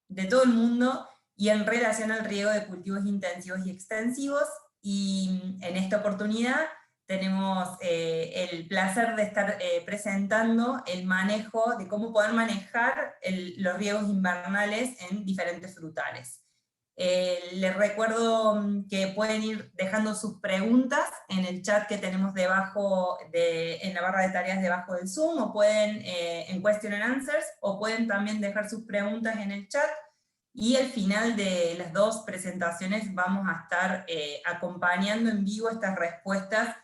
de todo el mundo y en relación al riego de cultivos intensivos y extensivos. Y en esta oportunidad tenemos el placer de estar presentando el manejo de cómo poder manejar los riegos invernales en diferentes frutales. Les recuerdo que pueden ir dejando sus preguntas en el chat que tenemos debajo, en la barra de tareas debajo del Zoom, o pueden en Question and Answers, o pueden también dejar sus preguntas en el chat, y al final de las dos presentaciones vamos a estar acompañando en vivo estas respuestas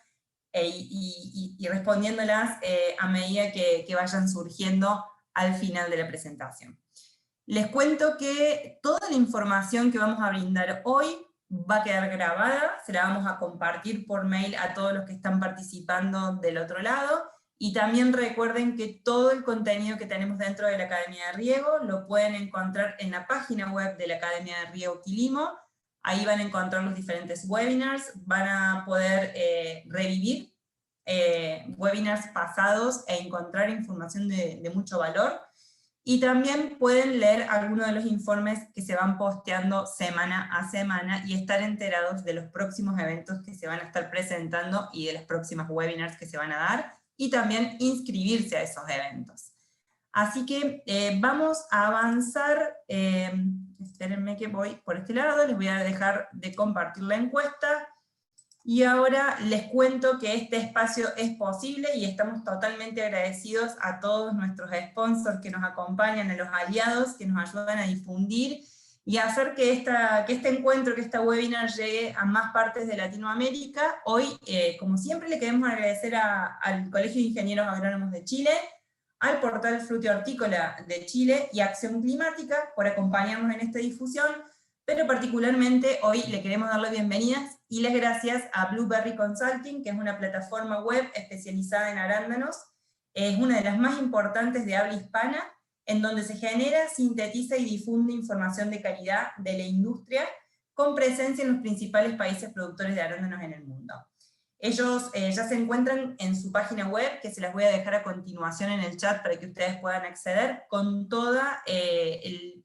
y respondiéndolas a medida que vayan surgiendo al final de la presentación. Les cuento que toda la información que vamos a brindar hoy va a quedar grabada, se la vamos a compartir por mail a todos los que están participando del otro lado, y también recuerden que todo el contenido que tenemos dentro de la Academia de Riego lo pueden encontrar en la página web de la Academia de Riego Quilimo. Ahí van a encontrar los diferentes webinars, van a poder revivir webinars pasados e encontrar información de mucho valor. Y también pueden leer algunos de los informes que se van posteando semana a semana y estar enterados de los próximos eventos que se van a estar presentando y de las próximas webinars que se van a dar, y también inscribirse a esos eventos. Así que vamos a avanzar. Espérenme que voy por este lado, les voy a dejar de compartir la encuesta. Y ahora les cuento que este espacio es posible y estamos totalmente agradecidos a todos nuestros sponsors que nos acompañan, a los aliados que nos ayudan a difundir y a hacer que este encuentro, que esta webinar llegue a más partes de Latinoamérica. Hoy, como siempre, le queremos agradecer al Colegio de Ingenieros Agrónomos de Chile, al portal Frutihortícola de Chile y Acción Climática por acompañarnos en esta difusión, pero particularmente hoy le queremos dar las bienvenidas y las gracias a Blueberry Consulting, que es una plataforma web especializada en arándanos, es una de las más importantes de habla hispana, en donde se genera, sintetiza y difunde información de calidad de la industria, con presencia en los principales países productores de arándanos en el mundo. Ellos ya se encuentran en su página web, que se las voy a dejar a continuación en el chat para que ustedes puedan acceder, con toda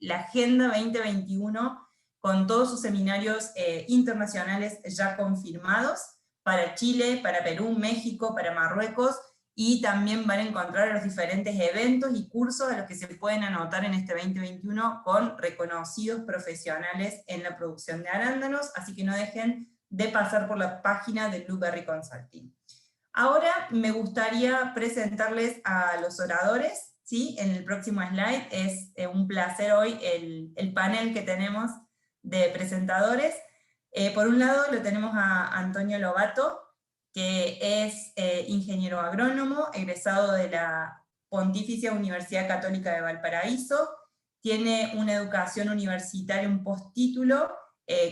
la Agenda 2021, con todos sus seminarios internacionales ya confirmados, para Chile, para Perú, México, para Marruecos, y también van a encontrar los diferentes eventos y cursos a los que se pueden anotar en este 2021 con reconocidos profesionales en la producción de arándanos, así que no dejen de pasar por la página de Blueberry Consulting. Ahora me gustaría presentarles a los oradores, ¿sí? En el próximo slide es un placer hoy el panel que tenemos de presentadores. Por un lado lo tenemos a Antonio Lobato, que es ingeniero agrónomo, egresado de la Pontificia Universidad Católica de Valparaíso, tiene una educación universitaria, un postítulo,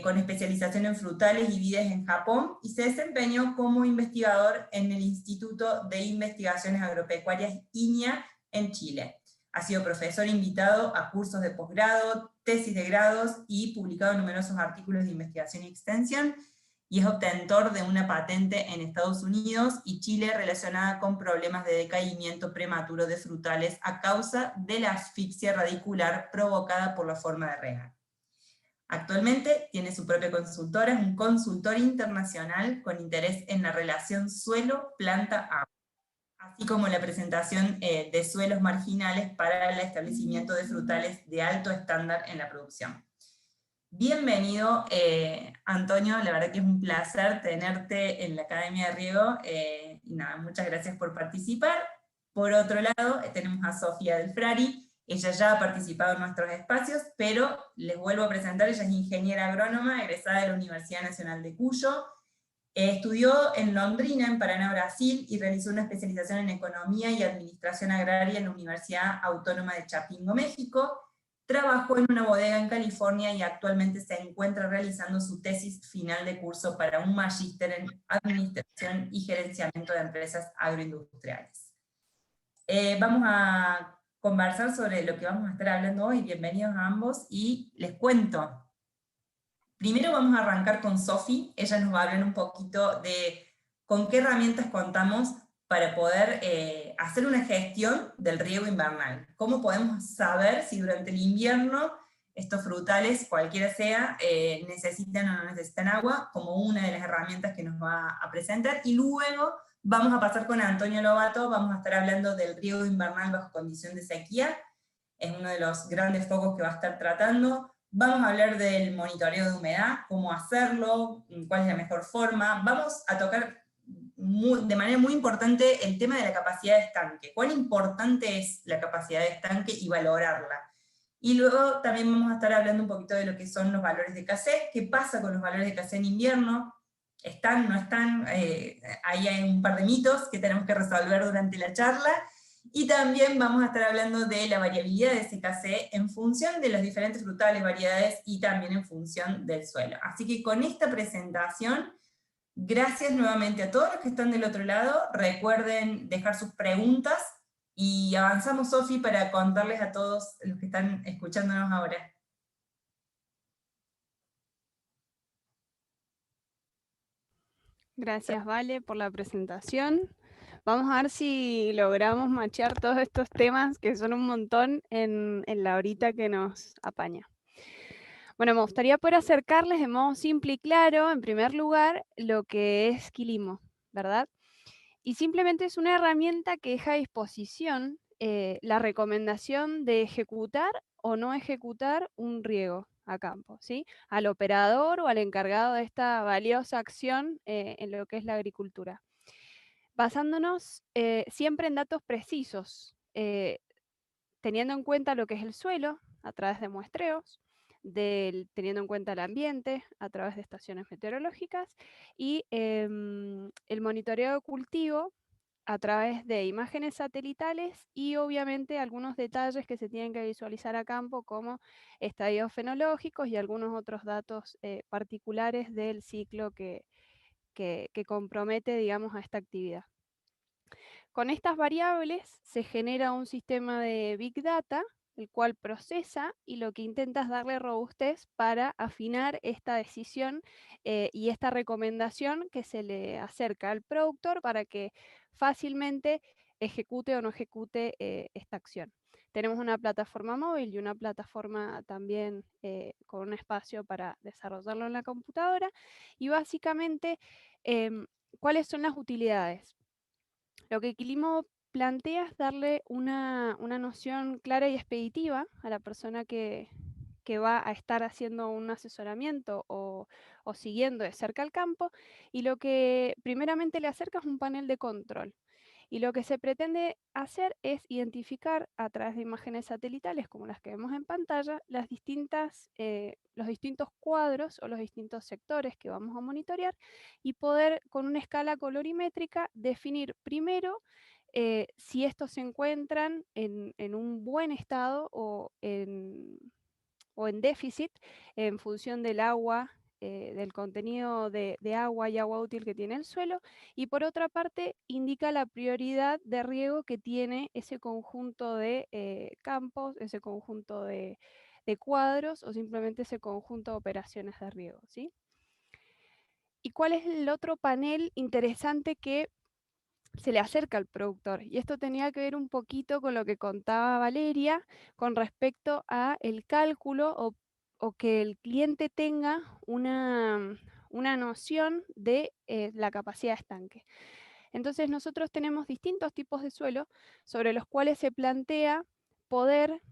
con especialización en frutales y vides en Japón, y se desempeñó como investigador en el Instituto de Investigaciones Agropecuarias INIA en Chile. Ha sido profesor invitado a cursos de posgrado, tesis de grados, y publicado numerosos artículos de investigación y extensión, y es obtentor de una patente en Estados Unidos y Chile relacionada con problemas de decaimiento prematuro de frutales a causa de la asfixia radicular provocada por la forma de regar. Actualmente tiene su propia consultora, es un consultor internacional con interés en la relación suelo-planta-agua, así como la presentación de suelos marginales para el establecimiento de frutales de alto estándar en la producción. Bienvenido, Antonio, la verdad que es un placer tenerte en la Academia de Riego, y nada, muchas gracias por participar. Por otro lado, tenemos a Sofía Del Frari. Ella ya ha participado en nuestros espacios, pero les vuelvo a presentar, ella es ingeniera agrónoma, egresada de la Universidad Nacional de Cuyo, estudió en Londrina, en Paraná, Brasil, y realizó una especialización en Economía y Administración Agraria en la Universidad Autónoma de Chapingo, México. Trabajó en una bodega en California y actualmente se encuentra realizando su tesis final de curso para un magíster en Administración y Gerenciamiento de Empresas Agroindustriales. Vamos a conversar sobre lo que vamos a estar hablando hoy. Bienvenidos a ambos, y les cuento. Primero vamos a arrancar con Sofi. Ella nos va a hablar un poquito de con qué herramientas contamos para poder hacer una gestión del riego invernal. ¿Cómo podemos saber si durante el invierno estos frutales, cualquiera sea, necesitan o no necesitan agua, como una de las herramientas que nos va a presentar. Y luego vamos a pasar con Antonio Lobato, vamos a estar hablando del riego invernal bajo condición de sequía, es uno de los grandes focos que va a estar tratando. Vamos a hablar del monitoreo de humedad, cómo hacerlo, cuál es la mejor forma. Vamos a tocar de manera muy importante el tema de la capacidad de estanque. Cuán importante es la capacidad de estanque y valorarla. Y luego también vamos a estar hablando un poquito de lo que son los valores de KC, qué pasa con los valores de KC en invierno, están, no están, ahí hay un par de mitos que tenemos que resolver durante la charla, y también vamos a estar hablando de la variabilidad de ese KC en función de las diferentes frutales, variedades, y también en función del suelo. Así que con esta presentación, gracias nuevamente a todos los que están del otro lado, recuerden dejar sus preguntas, y avanzamos, Sofi, para contarles a todos los que están escuchándonos ahora. Gracias, Vale, por la presentación. Vamos a ver si logramos machear todos estos temas, que son un montón, en la horita que nos apaña. Bueno, me gustaría poder acercarles de modo simple y claro, en primer lugar, lo que es Quilimo, ¿verdad? Y simplemente es una herramienta que deja a disposición la recomendación de ejecutar o no ejecutar un riego a campo, ¿sí? Al operador o al encargado de esta valiosa acción en lo que es la agricultura. Basándonos siempre en datos precisos, teniendo en cuenta lo que es el suelo a través de muestreos, teniendo en cuenta el ambiente a través de estaciones meteorológicas y el monitoreo de cultivo a través de imágenes satelitales y obviamente algunos detalles que se tienen que visualizar a campo como estadios fenológicos y algunos otros datos particulares del ciclo que compromete, digamos, a esta actividad. Con estas variables se genera un sistema de Big Data, el cual procesa y lo que intenta es darle robustez para afinar esta decisión y esta recomendación que se le acerca al productor para que fácilmente ejecute o no ejecute esta acción. Tenemos una plataforma móvil y una plataforma también con un espacio para desarrollarlo en la computadora. Y básicamente, ¿cuáles son las utilidades? Lo que Quilimo plantea es darle una noción clara y expeditiva a la persona que va a estar haciendo un asesoramiento o siguiendo de cerca el campo, y lo que primeramente le acerca es un panel de control. Y lo que se pretende hacer es identificar a través de imágenes satelitales como las que vemos en pantalla los distintos cuadros o los distintos sectores que vamos a monitorear y poder con una escala colorimétrica definir primero si estos se encuentran en un buen estado o en déficit en función del agua, del contenido de agua y agua útil que tiene el suelo, y por otra parte indica la prioridad de riego que tiene ese conjunto de campos, ese conjunto de cuadros o simplemente ese conjunto de operaciones de riego, ¿sí? ¿Y cuál es el otro panel interesante que se le acerca al productor? Y esto tenía que ver un poquito con lo que contaba Valeria con respecto a el cálculo o que el cliente tenga una noción de la capacidad de estanque. Entonces nosotros tenemos distintos tipos de suelo sobre los cuales se plantea poder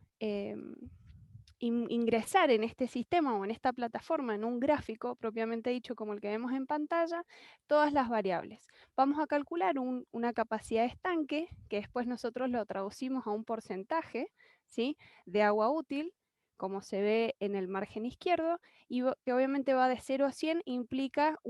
ingresar en este sistema o en esta plataforma, en un gráfico propiamente dicho como el que vemos en pantalla, todas las variables. Vamos a calcular una capacidad de estanque, que después nosotros lo traducimos a un porcentaje, ¿sí?, de agua útil, como se ve en el margen izquierdo, y que obviamente va de 0 a 100, implica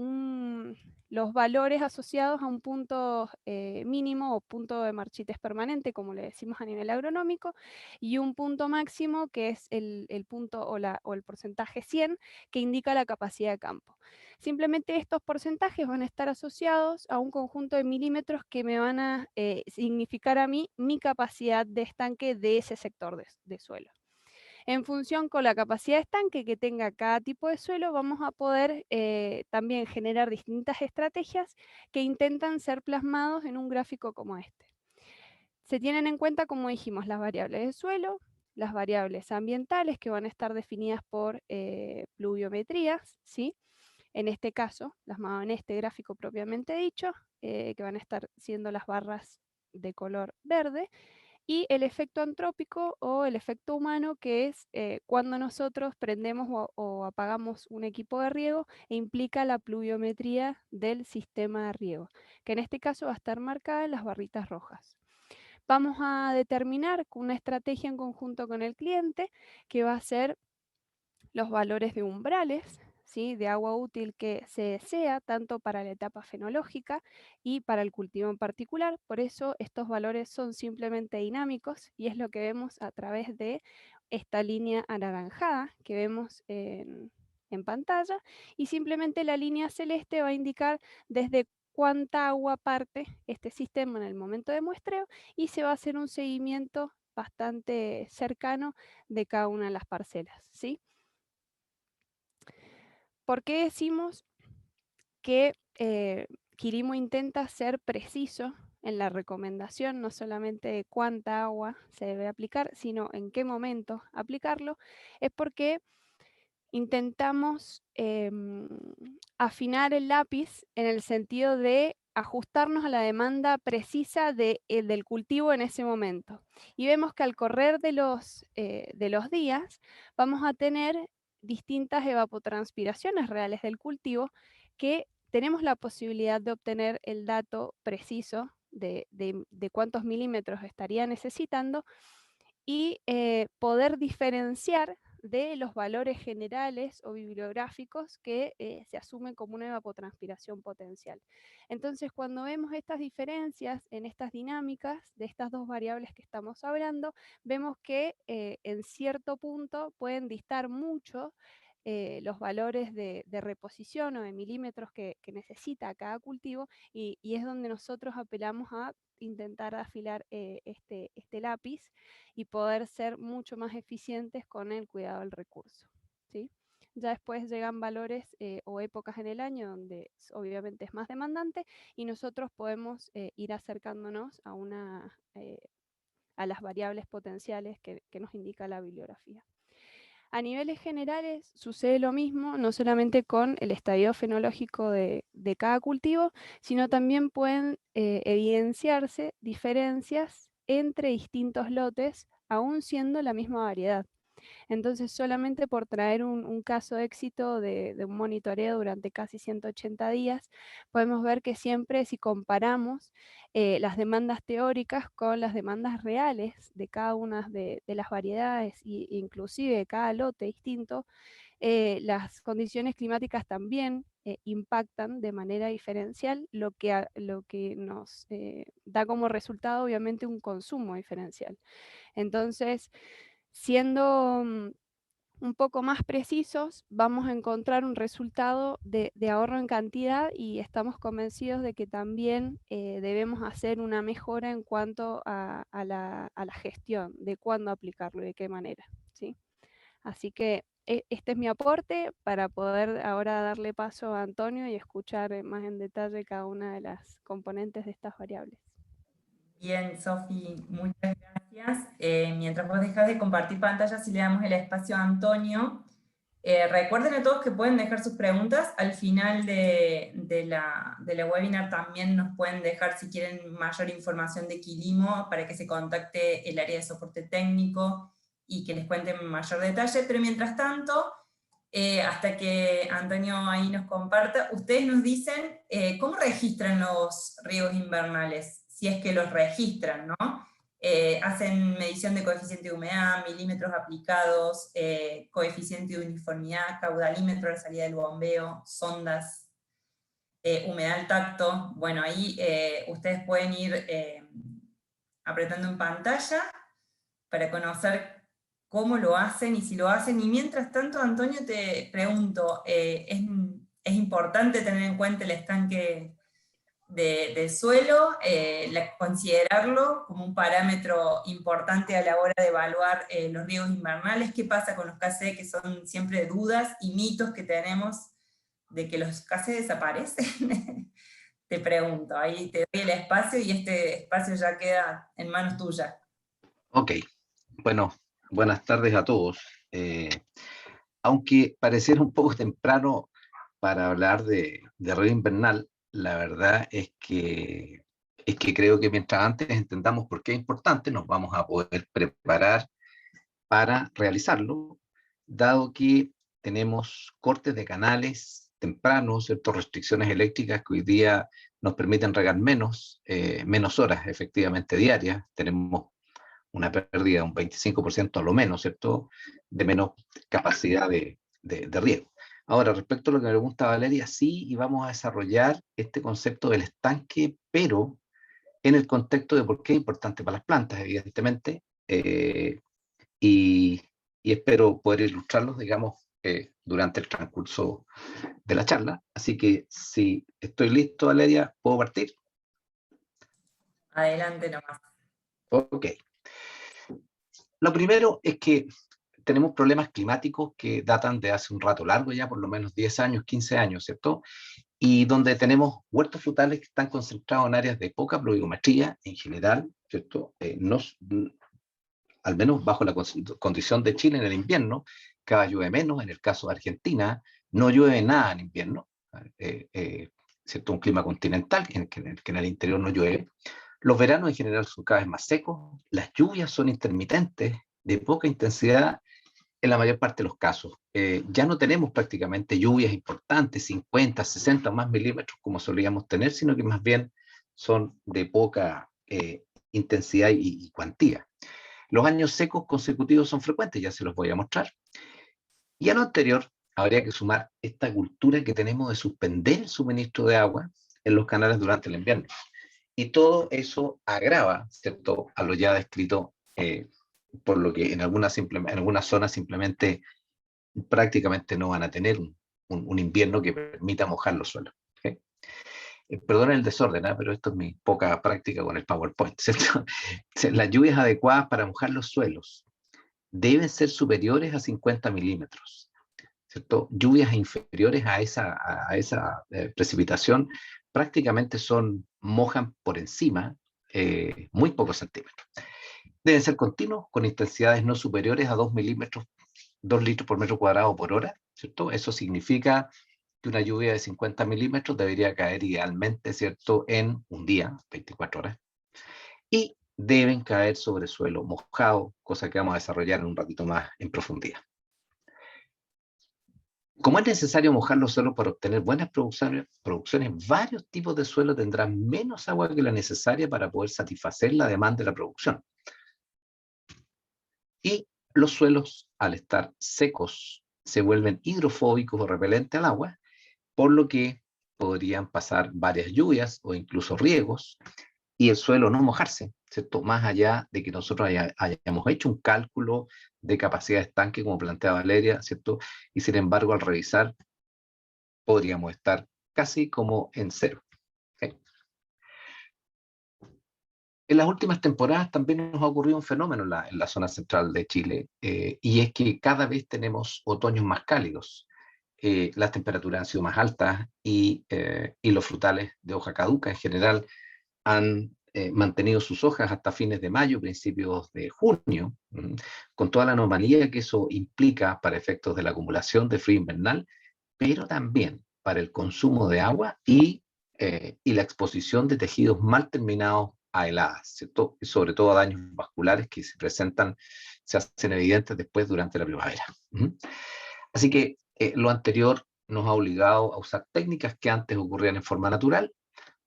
los valores asociados a un punto mínimo o punto de marchites permanente, como le decimos a nivel agronómico, y un punto máximo que es el punto o el porcentaje 100, que indica la capacidad de campo. Simplemente estos porcentajes van a estar asociados a un conjunto de milímetros que me van a significar a mí mi capacidad de estanque de ese sector de suelo. En función con la capacidad de estanque que tenga cada tipo de suelo, vamos a poder también generar distintas estrategias que intentan ser plasmados en un gráfico como este. Se tienen en cuenta, como dijimos, las variables de suelo, las variables ambientales que van a estar definidas por pluviometrías, ¿sí? En este caso, en este gráfico propiamente dicho, que van a estar siendo las barras de color verde, y el efecto antrópico o el efecto humano, que es cuando nosotros prendemos o apagamos un equipo de riego e implica la pluviometría del sistema de riego, que en este caso va a estar marcada en las barritas rojas. Vamos a determinar una estrategia en conjunto con el cliente, que va a ser los valores de umbrales, ¿sí?, de agua útil que se desea, tanto para la etapa fenológica y para el cultivo en particular. Por eso estos valores son simplemente dinámicos, y es lo que vemos a través de esta línea anaranjada que vemos en pantalla, y simplemente la línea celeste va a indicar desde cuánta agua parte este sistema en el momento de muestreo, y se va a hacer un seguimiento bastante cercano de cada una de las parcelas, ¿sí? ¿Por qué decimos que Quilimo intenta ser preciso en la recomendación, no solamente de cuánta agua se debe aplicar, sino en qué momento aplicarlo? Es porque intentamos afinar el lápiz en el sentido de ajustarnos a la demanda precisa del cultivo en ese momento. Y vemos que al correr de los días vamos a tener distintas evapotranspiraciones reales del cultivo, que tenemos la posibilidad de obtener el dato preciso de cuántos milímetros estaría necesitando, y poder diferenciar de los valores generales o bibliográficos que se asumen como una evapotranspiración potencial. Entonces, cuando vemos estas diferencias en estas dinámicas de estas dos variables que estamos hablando, vemos que en cierto punto pueden distar mucho los valores de reposición o de milímetros que necesita cada cultivo, y es donde nosotros apelamos a intentar afilar este lápiz y poder ser mucho más eficientes con el cuidado del recurso, ¿sí? Ya después llegan valores o épocas en el año donde obviamente es más demandante, y nosotros podemos ir acercándonos a las variables potenciales que nos indica la bibliografía. A niveles generales sucede lo mismo, no solamente con el estadio fenológico de cada cultivo, sino también pueden evidenciarse diferencias entre distintos lotes, aún siendo la misma variedad. Entonces, solamente por traer un caso de éxito de un monitoreo durante casi 180 días, podemos ver que siempre, si comparamos las demandas teóricas con las demandas reales de cada una de las variedades, e inclusive de cada lote distinto, las condiciones climáticas también impactan de manera diferencial, lo que nos da como resultado obviamente un consumo diferencial. Entonces, siendo un poco más precisos, vamos a encontrar un resultado de ahorro en cantidad, y estamos convencidos de que también debemos hacer una mejora en cuanto a la gestión, de cuándo aplicarlo y de qué manera, ¿sí? Así que este es mi aporte para poder ahora darle paso a Antonio y escuchar más en detalle cada una de las componentes de estas variables. Bien, Sofi, muchas gracias. Mientras vos dejás de compartir pantalla, si le damos el espacio a Antonio, recuerden a todos que pueden dejar sus preguntas. Al final de la webinar también nos pueden dejar, si quieren, mayor información de Quilimo, para que se contacte el área de soporte técnico y que les cuenten mayor detalle. Pero mientras tanto, hasta que Antonio ahí nos comparta, ustedes nos dicen cómo registran los riegos invernales, si es que los registran, ¿no? Hacen medición de coeficiente de humedad, milímetros aplicados, coeficiente de uniformidad, caudalímetro a la salida del bombeo, sondas, humedad al tacto. Bueno, ahí ustedes pueden ir apretando en pantalla para conocer cómo lo hacen y si lo hacen. Y mientras tanto, Antonio, te pregunto, ¿es importante tener en cuenta el estanque del suelo, considerarlo como un parámetro importante a la hora de evaluar los riegos invernales? ¿Qué pasa con los KC, que son siempre dudas y mitos que tenemos de que los KC desaparecen? Te pregunto, ahí te doy el espacio y este espacio ya queda en manos tuyas. Ok, bueno, Buenas tardes a todos. Aunque pareciera un poco temprano para hablar de río invernal, la verdad es que creo que mientras antes entendamos por qué es importante, nos vamos a poder preparar para realizarlo, dado que tenemos cortes de canales tempranos, ciertas restricciones eléctricas que hoy día nos permiten regar menos horas efectivamente diarias. Tenemos una pérdida de un 25% a lo menos, ¿cierto?, de menos capacidad de riego. Ahora, respecto a lo que me pregunta Valeria, sí, y vamos a desarrollar este concepto del estanque, pero en el contexto de por qué es importante para las plantas, evidentemente, y espero poder ilustrarlos, digamos, durante el transcurso de la charla. Así que si estoy listo, Valeria, ¿puedo partir? Adelante nomás. Ok. Lo primero es que tenemos problemas climáticos que datan de hace un rato largo ya, por lo menos 10 años, 15 años, ¿cierto? Y donde tenemos huertos frutales que están concentrados en áreas de poca pluviometría en general, ¿cierto? Al menos bajo la condición de Chile en el invierno, cada llueve menos. En el caso de Argentina, no llueve nada en invierno, ¿cierto? Un clima continental en que en el interior no llueve. Los veranos en general son cada vez más secos, las lluvias son intermitentes, de poca intensidad en la mayor parte de los casos. Ya no tenemos prácticamente lluvias importantes, 50, 60 o más milímetros como solíamos tener, sino que más bien son de poca intensidad y cuantía. Los años secos consecutivos son frecuentes, ya se los voy a mostrar. Y a lo anterior, habría que sumar esta cultura que tenemos de suspender el suministro de agua en los canales durante el invierno. Y todo eso agrava, ¿cierto?, a lo ya descrito, por lo que en algunas zonas simplemente prácticamente no van a tener un invierno que permita mojar los suelos. ¿Okay? Perdonen el desorden, pero esto es mi poca práctica con el PowerPoint, ¿cierto? Las lluvias adecuadas para mojar los suelos deben ser superiores a 50 milímetros, ¿cierto? Lluvias inferiores a esa precipitación prácticamente mojan por encima muy pocos centímetros. Deben ser continuos con intensidades no superiores a 2 milímetros, 2 litros por metro cuadrado por hora, ¿cierto? Eso significa que una lluvia de 50 milímetros debería caer idealmente, ¿cierto?, en un día, 24 horas, y deben caer sobre suelo mojado, cosa que vamos a desarrollar en un ratito más en profundidad. Como es necesario mojar los suelos para obtener buenas producciones, varios tipos de suelo tendrán menos agua que la necesaria para poder satisfacer la demanda de la producción. Y los suelos, al estar secos, se vuelven hidrofóbicos o repelentes al agua, por lo que podrían pasar varias lluvias o incluso riegos y el suelo no mojarse, ¿cierto? Más allá de que nosotros hayamos hecho un cálculo de capacidad de estanque, como planteaba Valeria, ¿cierto? Y sin embargo, al revisar, podríamos estar casi como en cero. ¿Okay? En las últimas temporadas también nos ha ocurrido un fenómeno en la zona central de Chile, y es que cada vez tenemos otoños más cálidos. Las temperaturas han sido más altas y los frutales de hoja caduca en general han mantenido sus hojas hasta fines de mayo, principios de junio, con toda la anomalía que eso implica para efectos de la acumulación de frío invernal, pero también para el consumo de agua y la exposición de tejidos mal terminados a heladas, ¿cierto? Y sobre todo a daños vasculares que se hacen evidentes después durante la primavera. Así que lo anterior nos ha obligado a usar técnicas que antes ocurrían en forma natural.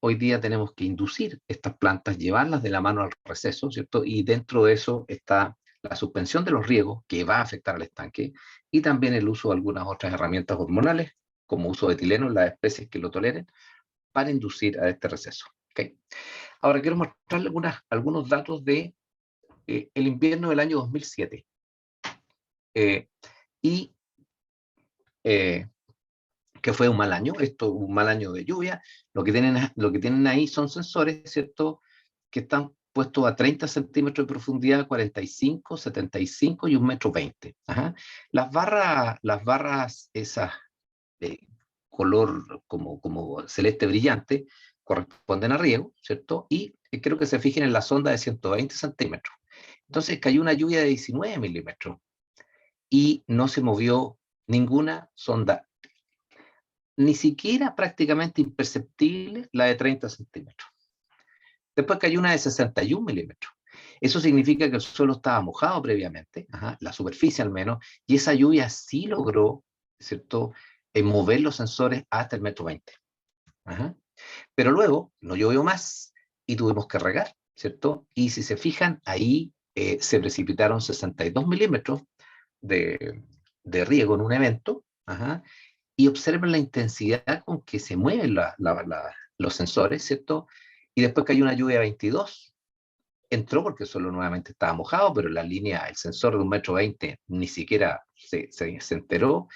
Hoy día tenemos que inducir estas plantas, llevarlas de la mano al receso, ¿cierto? Y dentro de eso está la suspensión de los riegos, que va a afectar al estanque, y también el uso de algunas otras herramientas hormonales, como uso de etileno en las especies que lo toleren, para inducir a este receso. ¿Okay? Ahora quiero mostrarles algunos datos de el invierno del año 2007. Que fue un mal año, un mal año de lluvia. Lo que tienen ahí son sensores, ¿cierto?, que están puestos a 30 centímetros de profundidad, 45, 75 y 1,20 m. Las barras esas de color como celeste brillante corresponden a riego, ¿cierto? Y creo que se fijen en la sonda de 120 centímetros. Entonces cayó una lluvia de 19 milímetros y no se movió ninguna sonda, ni siquiera prácticamente imperceptible la de 30 centímetros. Después cayó una de 61 milímetros. Eso significa que el suelo estaba mojado previamente, la superficie al menos, y esa lluvia sí logró, ¿cierto?, mover los sensores hasta el 1,20 m. Pero luego no llovió más y tuvimos que regar, ¿cierto? Y si se fijan, ahí se precipitaron 62 milímetros de riego en un evento, y observen la intensidad con que se mueven los sensores, ¿cierto? Y después cayó una lluvia de 22, entró porque el suelo nuevamente estaba mojado, pero la línea, el sensor de 1,20 m ni siquiera se enteró,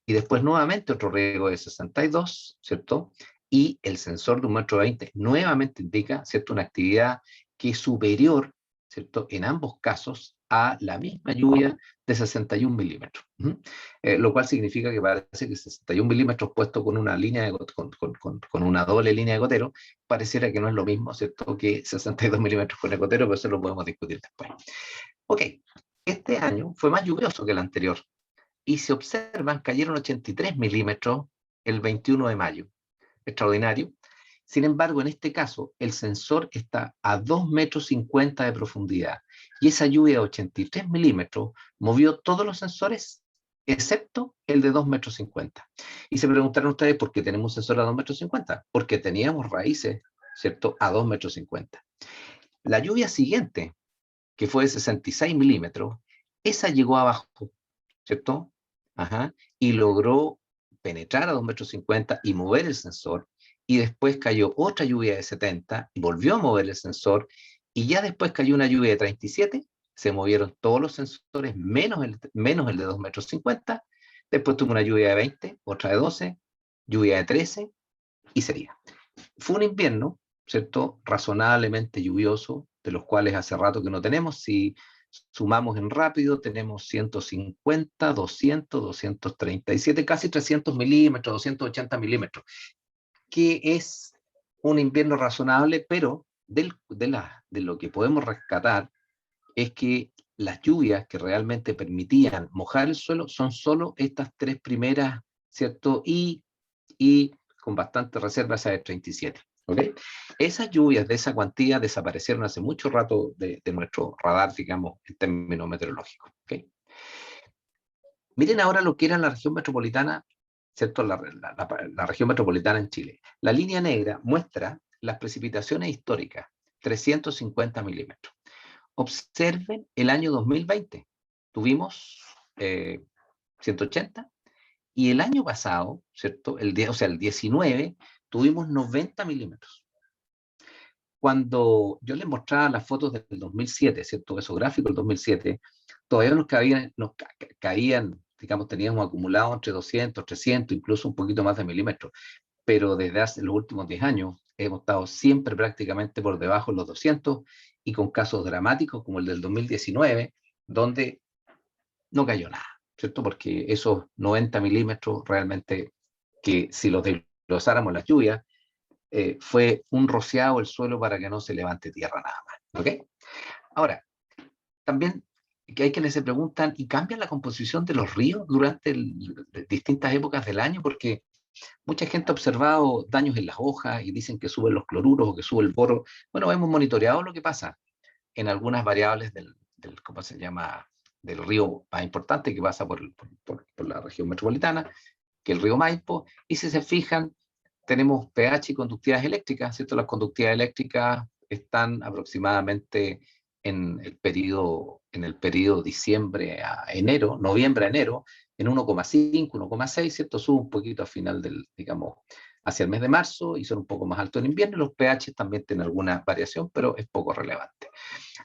y después nuevamente otro riego de 62, ¿cierto? Y el sensor de 1,20 m nuevamente indica, ¿cierto?, una actividad que es superior, ¿cierto?, en ambos casos a la misma lluvia de 61 milímetros. Lo cual significa que parece que 61 milímetros puesto con una línea de, con una doble línea de gotero, pareciera que no es lo mismo, ¿cierto?, que 62 milímetros con el gotero, pero eso lo podemos discutir después. Ok, este año fue más lluvioso que el anterior, y se observan, cayeron 83 milímetros el 21 de mayo. Extraordinario. Sin embargo, en este caso, el sensor está a 2,50 m de profundidad, y esa lluvia de 83 milímetros movió todos los sensores, excepto el de 2,50 m. Y se preguntaron ustedes por qué tenemos un sensor a 2,50 m. Porque teníamos raíces, ¿cierto?, a 2,50 m. La lluvia siguiente, que fue de 66 milímetros, esa llegó abajo, ¿cierto? Y logró penetrar a 2,50 m y mover el sensor, y después cayó otra lluvia de 70 y volvió a mover el sensor, y ya después cayó una lluvia de 37, se movieron todos los sensores menos el de 2,50 m, después tuvo una lluvia de 20, otra de 12, lluvia de 13, y sería. Fue un invierno, ¿cierto?, razonablemente lluvioso, de los cuales hace rato que no tenemos. Si sumamos en rápido, tenemos 150, 200, 237, casi 300 milímetros, 280 milímetros, que es un invierno razonable, pero de lo que podemos rescatar es que las lluvias que realmente permitían mojar el suelo son solo estas tres primeras, ¿cierto? Y con bastante reserva esa de 37. ¿Okay? Esas lluvias de esa cuantía desaparecieron hace mucho rato de nuestro radar, digamos, en términos meteorológicos. ¿Okay? Miren ahora lo que era la región metropolitana, ¿cierto? La región metropolitana en Chile. La línea negra muestra las precipitaciones históricas, 350 milímetros. Observen el año 2020. Tuvimos 180, y el año pasado, ¿cierto? El 19, tuvimos 90 milímetros. Cuando yo les mostraba las fotos del 2007, ¿cierto?, esos gráficos del 2007, todavía nos caían, digamos, teníamos acumulado entre 200, 300, incluso un poquito más de milímetros, pero desde hace los últimos 10 años hemos estado siempre prácticamente por debajo de los 200, y con casos dramáticos como el del 2019, donde no cayó nada, ¿cierto? Porque esos 90 milímetros realmente, que si los desglosáramos las lluvias, fue un rociado el suelo para que no se levante tierra nada más. ¿Ok? Ahora, también que hay quienes se preguntan, ¿y cambia la composición de los ríos durante distintas épocas del año? Porque mucha gente ha observado daños en las hojas y dicen que suben los cloruros o que sube el boro. Bueno, hemos monitoreado lo que pasa en algunas variables del ¿cómo se llama?, del río más importante que pasa por la región metropolitana, que es el río Maipo, y si se fijan, tenemos pH y conductividades eléctricas, ¿cierto? Las conductividades eléctricas están aproximadamente en el periodo diciembre a enero, noviembre a enero, en 1,5, 1,6, ¿cierto? Sube un poquito al final digamos, hacia el mes de marzo, y son un poco más altos en invierno. Los pH también tienen alguna variación, pero es poco relevante.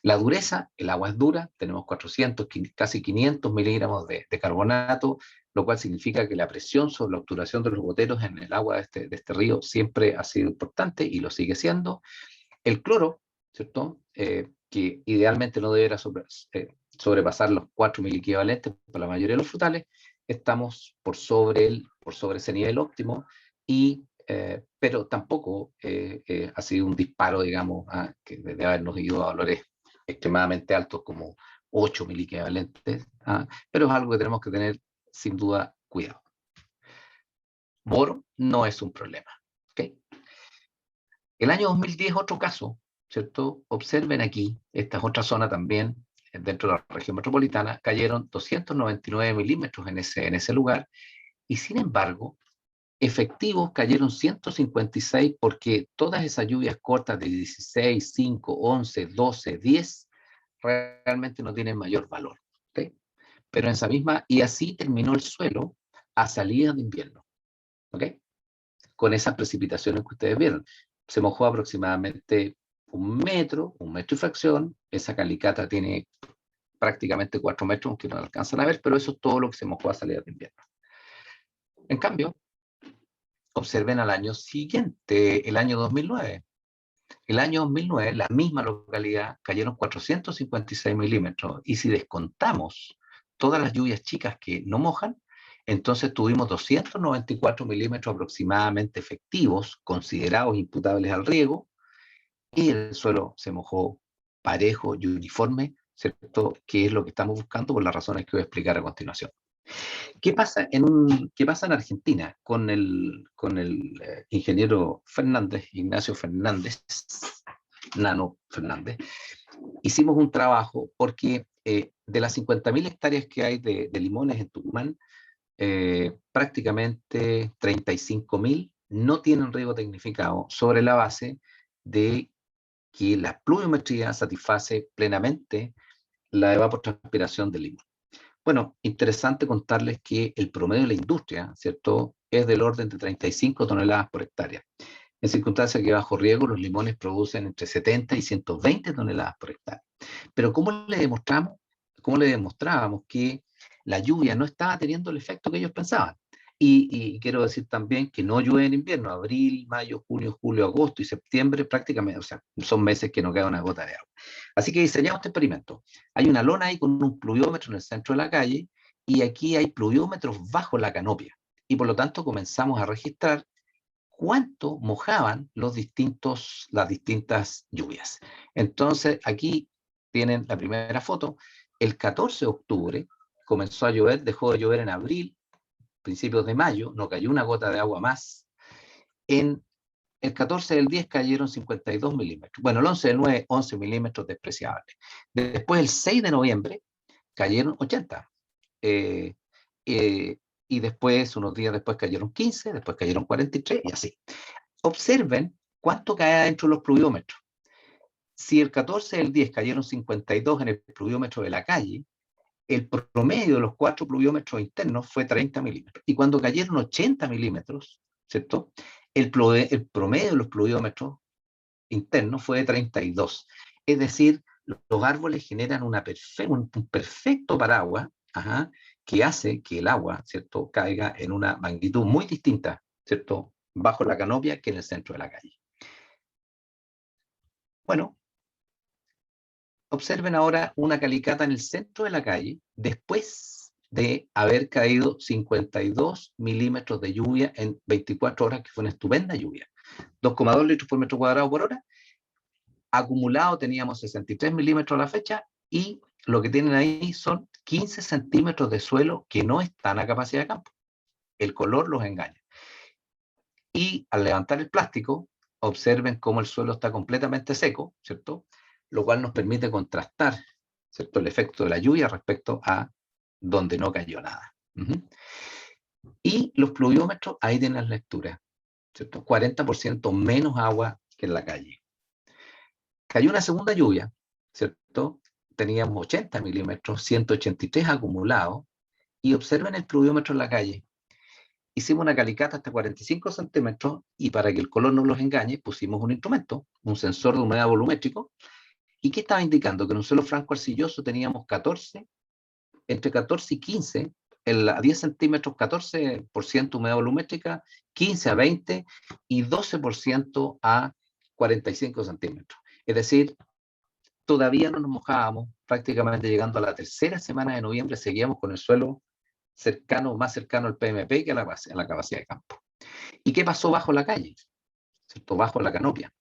La dureza, el agua es dura, tenemos 400, casi 500 miligramos de carbonato, lo cual significa que la presión sobre la obturación de los goteros en el agua de este río siempre ha sido importante y lo sigue siendo. El cloro, ¿cierto?, que idealmente no debería sobrepasar los 4 miliequivalentes para la mayoría de los frutales, estamos por sobre ese nivel óptimo, pero tampoco ha sido un disparo, digamos, que de habernos ido a valores extremadamente altos como 8 miliequivalentes, pero es algo que tenemos que tener sin duda cuidado. Boro no es un problema. ¿Okay? El año 2010, otro caso, ¿cierto? Observen aquí, esta es otra zona también, dentro de la región metropolitana, cayeron 299 milímetros en ese lugar, y sin embargo, efectivos cayeron 156 porque todas esas lluvias cortas de 16, 5, 11, 12, 10 realmente no tienen mayor valor. ¿Okay? Pero en esa misma, y así terminó el suelo a salida de invierno. ¿Okay? Con esas precipitaciones que ustedes vieron. Se mojó aproximadamente 1 metro, 1 metro y fracción. Esa calicata tiene prácticamente 4 metros, aunque no alcanzan a ver, pero eso es todo lo que se mojó a salida de invierno. En cambio, observen al año siguiente, el año 2009. El año 2009, la misma localidad, cayeron 456 milímetros. Y si descontamos todas las lluvias chicas que no mojan, entonces tuvimos 294 milímetros aproximadamente efectivos, considerados imputables al riego, y el suelo se mojó parejo y uniforme, ¿cierto? Que es lo que estamos buscando por las razones que voy a explicar a continuación. ¿Qué pasa en Argentina con el ingeniero Fernández, Ignacio Fernández, Nano Fernández? Hicimos un trabajo porque de las 50.000 hectáreas que hay de limones en Tucumán, prácticamente 35.000 no tienen riego tecnificado sobre la base de que la pluviometría satisface plenamente la evapotranspiración del limón. Bueno, interesante contarles que el promedio de la industria, ¿cierto?, es del orden de 35 toneladas por hectárea. En circunstancias que bajo riego los limones producen entre 70 y 120 toneladas por hectárea. Pero ¿cómo le demostrábamos que la lluvia no estaba teniendo el efecto que ellos pensaban? Y quiero decir también que no llueve en invierno, abril, mayo, junio, julio, agosto y septiembre prácticamente, o sea, son meses que no queda una gota de agua. Así que diseñamos este experimento. Hay una lona ahí con un pluviómetro en el centro de la calle y aquí hay pluviómetros bajo la canopia. Y por lo tanto comenzamos a registrar cuánto mojaban las distintas lluvias. Entonces aquí tienen la primera foto. El 14 de octubre comenzó a llover, dejó de llover en abril, principios de mayo, no cayó una gota de agua más. En el 14 del 10 cayeron 52 milímetros. Bueno, el 11 del 9, 11 milímetros despreciables. Después, el 6 de noviembre, cayeron 80. Y después, unos días después, cayeron 15, después cayeron 43 y así. Observen cuánto cae dentro de los pluviómetros. Si el 14 del 10 cayeron 52 en el pluviómetro de la calle, el promedio de los 4 pluviómetros internos fue 30 milímetros. Y cuando cayeron 80 milímetros, ¿cierto?, el promedio de los pluviómetros internos fue de 32. Es decir, los árboles generan un perfecto paraguas, que hace que el agua, ¿cierto?, caiga en una magnitud muy distinta, ¿cierto?, bajo la canopia que en el centro de la calle. Bueno, observen ahora una calicata en el centro de la calle después de haber caído 52 milímetros de lluvia en 24 horas, que fue una estupenda lluvia. 2,2 litros por metro cuadrado por hora. Acumulado teníamos 63 milímetros a la fecha y lo que tienen ahí son 15 centímetros de suelo que no están a capacidad de campo. El color los engaña. Y al levantar el plástico, observen cómo el suelo está completamente seco, ¿cierto?, lo cual nos permite contrastar, ¿cierto?, el efecto de la lluvia respecto a donde no cayó nada. Y los pluviómetros, ahí tienen las lecturas, ¿cierto? 40% menos agua que en la calle. Cayó una segunda lluvia, ¿cierto? Teníamos 80 milímetros, 183 acumulados, y observen el pluviómetro en la calle. Hicimos una calicata hasta 45 centímetros y para que el color no los engañe, pusimos un instrumento, un sensor de humedad volumétrico. ¿Y qué estaba indicando? Que en un suelo franco arcilloso teníamos entre 14 y 15, a 10 centímetros, 14% humedad volumétrica, 15 a 20 y 12% a 45 centímetros. Es decir, todavía no nos mojábamos, prácticamente llegando a la tercera semana de noviembre, seguíamos con el suelo más cercano al PMP que a la capacidad de campo. ¿Y qué pasó bajo la calle? ¿Cierto? Bajo la canopia.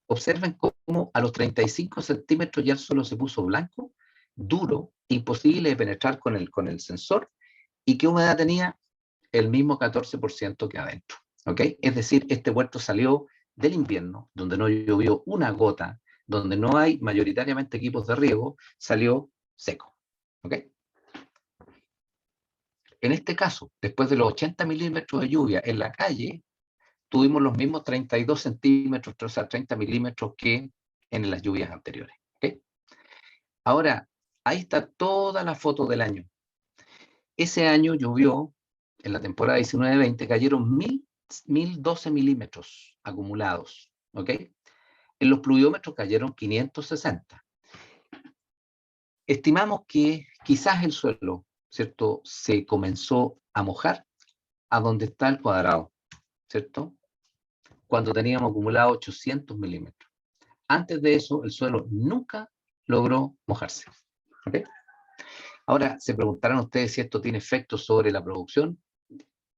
observen cómo a los 35 centímetros ya el suelo se puso blanco, duro, imposible de penetrar con el sensor. ¿Y qué humedad tenía? El mismo 14% que adentro. ¿Ok? Es decir, este huerto salió del invierno, donde no llovió una gota, donde no hay mayoritariamente equipos de riego, salió seco. ¿Ok? En este caso, después de los 80 milímetros de lluvia en la calle, tuvimos los mismos 32 centímetros, o sea, 30 milímetros que en las lluvias anteriores. ¿Okay? Ahora, ahí está toda la foto del año. Ese año llovió, en la temporada 19-20, cayeron 1012 milímetros acumulados. ¿Ok? En los pluviómetros cayeron 560. Estimamos que quizás el suelo, ¿cierto?, se comenzó a mojar a donde está el cuadrado, ¿cierto?, cuando teníamos acumulado 800 milímetros. Antes de eso, el suelo nunca logró mojarse. ¿Okay? Ahora, se preguntarán ustedes si esto tiene efectos sobre la producción.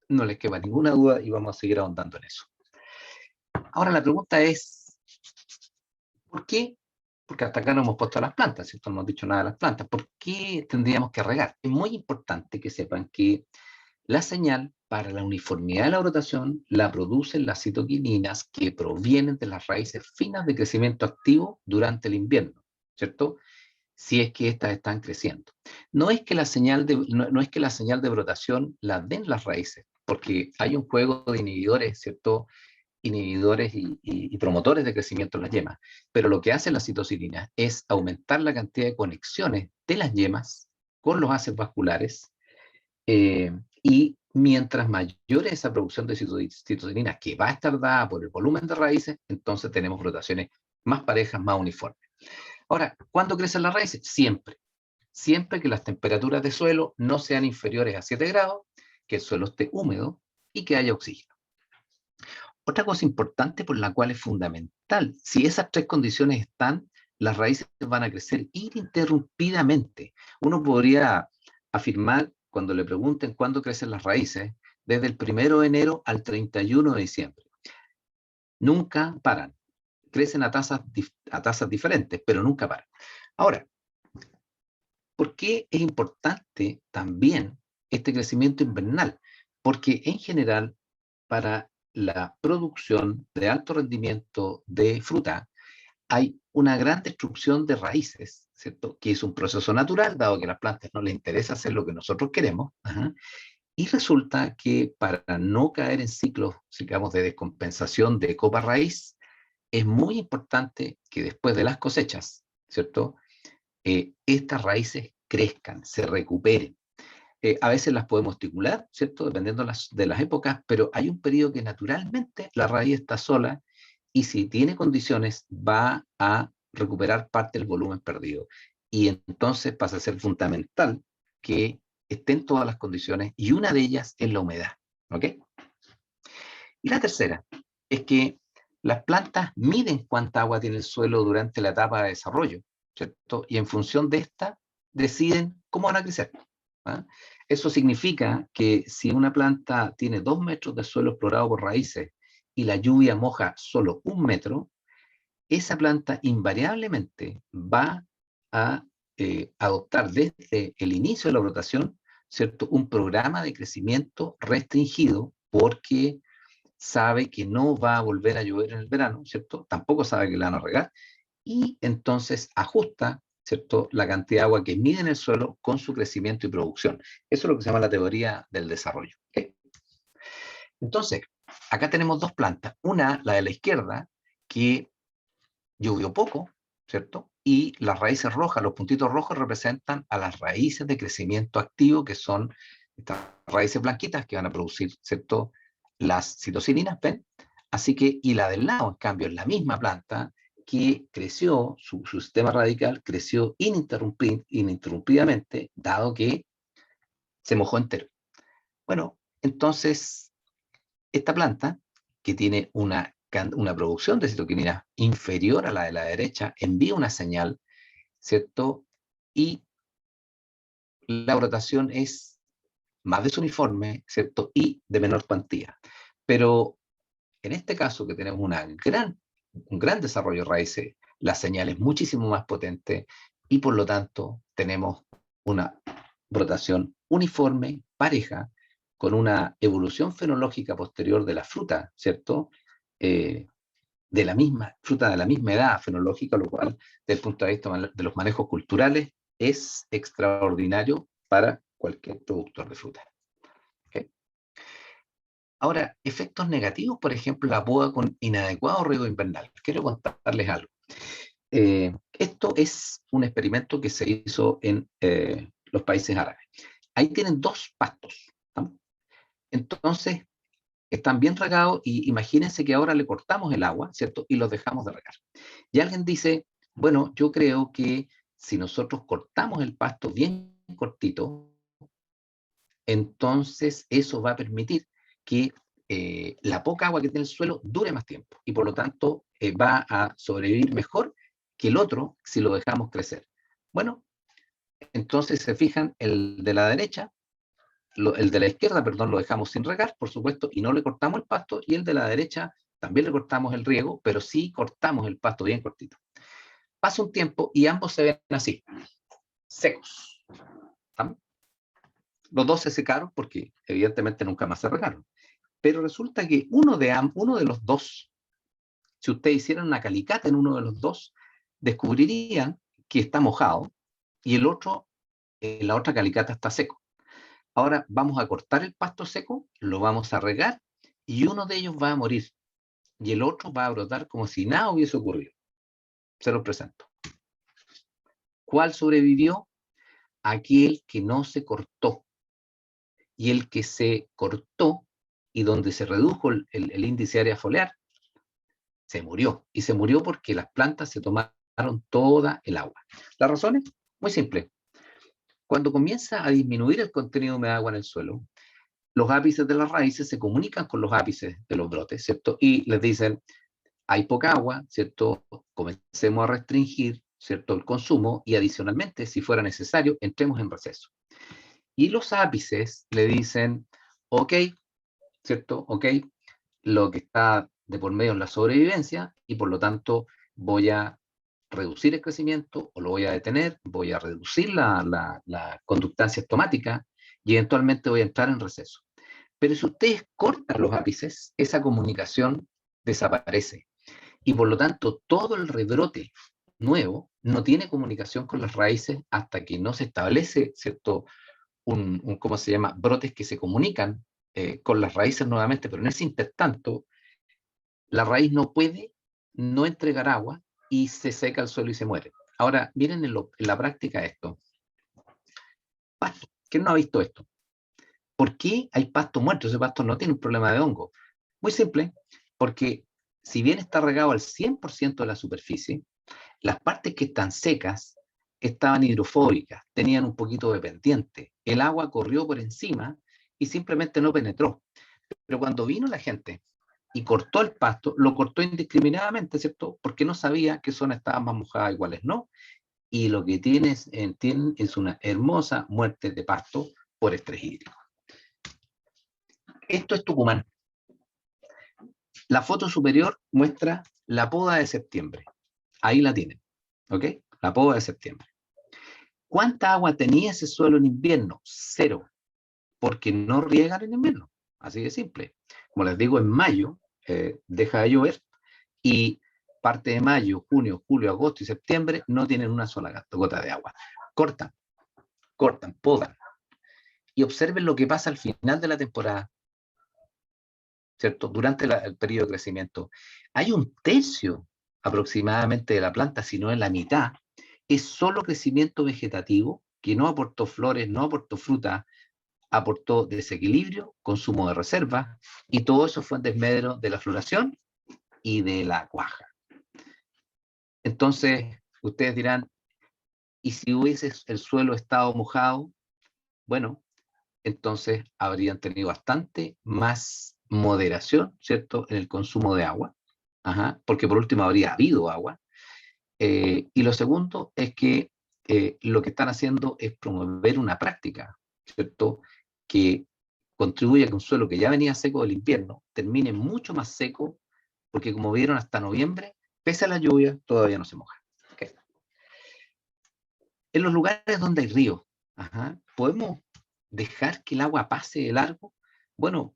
No les queda ninguna duda y vamos a seguir ahondando en eso. Ahora, la pregunta es, ¿por qué? Porque hasta acá no hemos puesto a las plantas, ¿cierto? No hemos dicho nada de las plantas. ¿Por qué tendríamos que regar? Es muy importante que sepan que la señal para la uniformidad de la brotación la producen las citoquininas que provienen de las raíces finas de crecimiento activo durante el invierno, ¿cierto? Si es que éstas están creciendo. No es que la señal de brotación la den las raíces, porque hay un juego de inhibidores, ¿cierto?, inhibidores y promotores de crecimiento en las yemas, pero lo que hace la citocinina es aumentar la cantidad de conexiones de las yemas con los haces vasculares, y mientras mayor es esa producción de citocinina que va a estar dada por el volumen de raíces, entonces tenemos brotaciones más parejas, más uniformes. Ahora, ¿cuándo crecen las raíces? Siempre. Siempre que las temperaturas de suelo no sean inferiores a 7 grados, que el suelo esté húmedo y que haya oxígeno. Otra cosa importante por la cual es fundamental, si esas tres condiciones están, las raíces van a crecer ininterrumpidamente. Uno podría afirmar, cuando le pregunten cuándo crecen las raíces, desde el 1 de enero al 31 de diciembre. Nunca paran. Crecen a tasas diferentes, pero nunca paran. Ahora, ¿por qué es importante también este crecimiento invernal? Porque en general, para la producción de alto rendimiento de fruta, hay una gran destrucción de raíces, ¿cierto?, que es un proceso natural, dado que a las plantas no les interesa hacer lo que nosotros queremos. Y resulta que para no caer en ciclos, digamos, de descompensación de copa raíz, es muy importante que después de las cosechas, ¿cierto?, estas raíces crezcan, se recuperen. A veces las podemos estimular, ¿cierto?, dependiendo de las épocas, pero hay un periodo que naturalmente la raíz está sola y si tiene condiciones va a recuperar parte del volumen perdido. Y entonces pasa a ser fundamental que estén todas las condiciones y una de ellas es la humedad. ¿Ok? Y la tercera es que las plantas miden cuánta agua tiene el suelo durante la etapa de desarrollo, ¿cierto? Y en función de esta deciden cómo van a crecer. Eso significa que si una planta tiene 2 metros de suelo explorado por raíces y la lluvia moja solo 1 metro, esa planta invariablemente va a adoptar desde el inicio de la brotación, ¿cierto?, un programa de crecimiento restringido porque sabe que no va a volver a llover en el verano, ¿cierto? Tampoco sabe que la van a regar y entonces ajusta, ¿cierto?, la cantidad de agua que mide en el suelo con su crecimiento y producción. Eso es lo que se llama la teoría del desarrollo. ¿Okay? Entonces, acá tenemos dos plantas. Una, la de la izquierda, que llovió poco, ¿cierto? Y las raíces rojas, los puntitos rojos representan a las raíces de crecimiento activo, que son estas raíces blanquitas que van a producir, ¿cierto?, las citocininas, ¿ven? Así que, y la del lado, en cambio, es la misma planta que creció, su sistema radical creció ininterrumpidamente, dado que se mojó entero. Bueno, entonces, esta planta, que tiene una producción de citoquininas inferior a la de la derecha, envía una señal, ¿cierto? Y la brotación es más desuniforme, ¿cierto? Y de menor cuantía. Pero en este caso, que tenemos una gran un gran desarrollo de raíces, la señal es muchísimo más potente y por lo tanto tenemos una brotación uniforme, pareja, con una evolución fenológica posterior de la fruta, ¿cierto? De la misma fruta de la misma edad fenológica, lo cual, desde el punto de vista de los manejos culturales, es extraordinario para cualquier productor de fruta. ¿Okay? Ahora, efectos negativos, por ejemplo, la poda con inadecuado riego invernal. Quiero contarles algo. Esto es un experimento que se hizo en los países árabes. Ahí tienen 2 pastos, ¿no? Entonces, están bien regados y imagínense que ahora le cortamos el agua, ¿cierto? Y los dejamos de regar. Y alguien dice, bueno, yo creo que si nosotros cortamos el pasto bien cortito, entonces eso va a permitir que la poca agua que tiene el suelo dure más tiempo y por lo tanto va a sobrevivir mejor que el otro si lo dejamos crecer. Bueno, entonces se fijan, el de la derecha, el de la izquierda, perdón, lo dejamos sin regar, por supuesto, y no le cortamos el pasto, y el de la derecha también le cortamos el riego, pero sí cortamos el pasto bien cortito. Pasa un tiempo y ambos se ven así, secos. ¿Sí? Los 2 se secaron porque evidentemente nunca más se regaron. Pero resulta que uno de los 2, si ustedes hicieran una calicata en uno de los 2, descubrirían que está mojado y el otro, la otra calicata está seco. Ahora vamos a cortar el pasto seco, lo vamos a regar y uno de ellos va a morir y el otro va a brotar como si nada hubiese ocurrido. Se los presento. ¿Cuál sobrevivió? Aquel que no se cortó. Y el que se cortó y donde se redujo el índice de área foliar, se murió. Y se murió porque las plantas se tomaron toda el agua. ¿La razón es? Muy simple. Cuando comienza a disminuir el contenido de humedad de agua en el suelo, los ápices de las raíces se comunican con los ápices de los brotes, ¿cierto? Y les dicen, hay poca agua, ¿cierto? Comencemos a restringir, ¿cierto?, el consumo y adicionalmente, si fuera necesario, entremos en receso. Y los ápices le dicen, ok, ¿cierto? Ok, lo que está de por medio es la sobrevivencia y por lo tanto voy a reducir el crecimiento o lo voy a detener, voy a reducir la conductancia estomática y eventualmente voy a entrar en receso. Pero si ustedes cortan los ápices, esa comunicación desaparece y por lo tanto todo el rebrote nuevo no tiene comunicación con las raíces hasta que no se establece, ¿cierto?, ¿cómo se llama?, brotes que se comunican con las raíces nuevamente, pero en ese intertanto la raíz no puede no entregar agua y se seca el suelo y se muere. Ahora, miren en la práctica esto. Pasto. ¿Quién no ha visto esto? ¿Por qué hay pasto muerto? Ese pasto no tiene un problema de hongo. Muy simple, porque si bien está regado al 100% de la superficie, las partes que están secas estaban hidrofóbicas, tenían un poquito de pendiente. El agua corrió por encima y simplemente no penetró. Pero cuando vino la gente y cortó el pasto, lo cortó indiscriminadamente, ¿cierto? Porque no sabía qué zonas estaban más mojadas y cuáles no. Y lo que tienen es una hermosa muerte de pasto por estrés hídrico. Esto es Tucumán. La foto superior muestra la poda de septiembre. Ahí la tienen, ¿ok? La poda de septiembre. ¿Cuánta agua tenía ese suelo en invierno? 0, porque no riegan en invierno. Así de simple. Como les digo, en mayo deja de llover y parte de mayo, junio, julio, agosto y septiembre no tienen una sola gota de agua. Cortan, podan. Y observen lo que pasa al final de la temporada, ¿cierto? Durante el periodo de crecimiento. Hay 1/3 aproximadamente de la planta, si no es la mitad, es solo crecimiento vegetativo, que no aportó flores, no aportó fruta, aportó desequilibrio, consumo de reservas, y todo eso fue en desmedro de la floración y de la cuaja. Entonces, ustedes dirán, ¿y si hubiese el suelo estado mojado? Bueno, entonces habrían tenido bastante más moderación, ¿cierto?, en el consumo de agua, porque por último habría habido agua. Y lo segundo es que lo que están haciendo es promover una práctica, ¿cierto?, que contribuye a que un suelo que ya venía seco del invierno termine mucho más seco, porque como vieron hasta noviembre pese a la lluvia, todavía no se moja. ¿Okay? En los lugares donde hay ríos, ¿podemos dejar que el agua pase de largo? Bueno,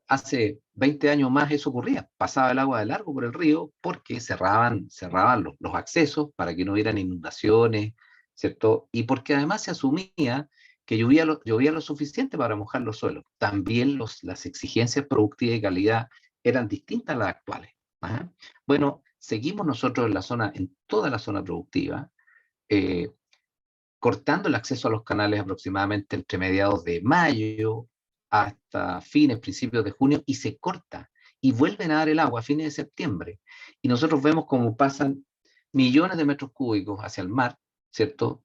hace 20 años más eso ocurría, pasaba el agua de largo por el río porque cerraban los accesos para que no hubieran inundaciones, ¿cierto? Y porque además se asumía que llovía lo suficiente para mojar los suelos. También las exigencias productivas y calidad eran distintas a las actuales. Bueno, seguimos nosotros en toda la zona productiva, cortando el acceso a los canales aproximadamente entre mediados de mayo hasta principios de junio, y se corta, y vuelven a dar el agua a fines de septiembre. Y nosotros vemos cómo pasan millones de metros cúbicos hacia el mar, ¿cierto?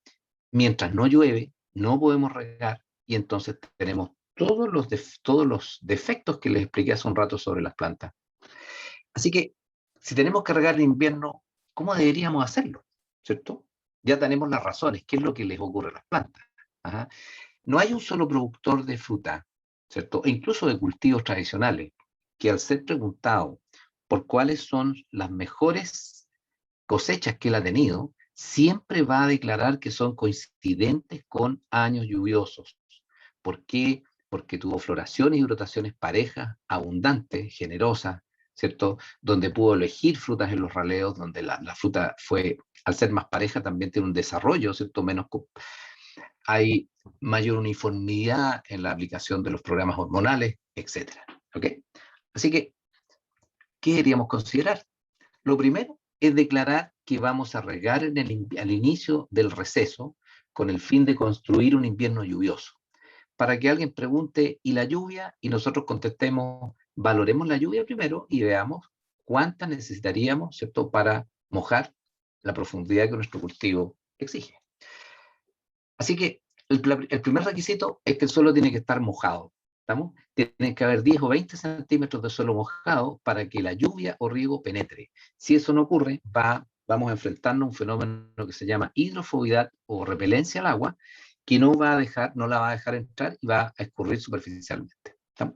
Mientras no llueve, no podemos regar, y entonces tenemos todos los defectos que les expliqué hace un rato sobre las plantas. Así que, si tenemos que regar en invierno, ¿cómo deberíamos hacerlo? ¿Cierto? Ya tenemos las razones, qué es lo que les ocurre a las plantas. No hay un solo productor de fruta, ¿cierto? E incluso de cultivos tradicionales, que al ser preguntado por cuáles son las mejores cosechas que él ha tenido, siempre va a declarar que son coincidentes con años lluviosos. ¿Por qué? Porque tuvo floraciones y brotaciones parejas, abundantes, generosas, ¿cierto? Donde pudo elegir frutas en los raleos, donde la fruta fue, al ser más pareja, también tiene un desarrollo, ¿cierto? Hay mayor uniformidad en la aplicación de los programas hormonales, etc. ¿Ok? Así que, ¿qué deberíamos considerar? Lo primero es declarar que vamos a regar al inicio del receso con el fin de construir un invierno lluvioso. Para que alguien pregunte, ¿y la lluvia? Y nosotros contestemos, valoremos la lluvia primero y veamos cuánta necesitaríamos, ¿cierto?, para mojar la profundidad que nuestro cultivo exige. Así que el primer requisito es que el suelo tiene que estar mojado. ¿Estamos? Tiene que haber 10 o 20 centímetros de suelo mojado para que la lluvia o riego penetre. Si eso no ocurre, vamos a enfrentarnos a un fenómeno que se llama hidrofobidad o repelencia al agua, que no la va a dejar entrar y va a escurrir superficialmente. ¿Estamos?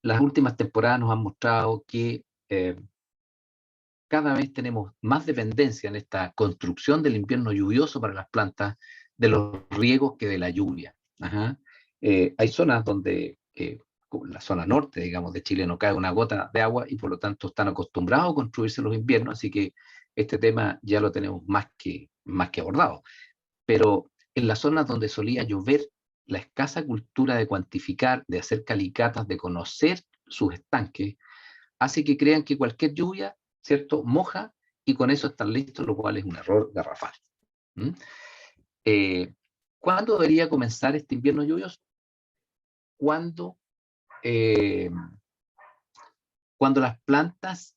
Las últimas temporadas nos han mostrado que cada vez tenemos más dependencia en esta construcción del invierno lluvioso para las plantas de los riegos que de la lluvia. Hay zonas donde, la zona norte, digamos, de Chile no cae una gota de agua y por lo tanto están acostumbrados a construirse los inviernos, así que este tema ya lo tenemos más que abordado. Pero en las zonas donde solía llover, la escasa cultura de cuantificar, de hacer calicatas, de conocer sus estanques, hace que crean que cualquier lluvia, ¿cierto?, moja, y con eso están listos, lo cual es un error garrafal. ¿Cuándo debería comenzar este invierno lluvioso? Cuando las plantas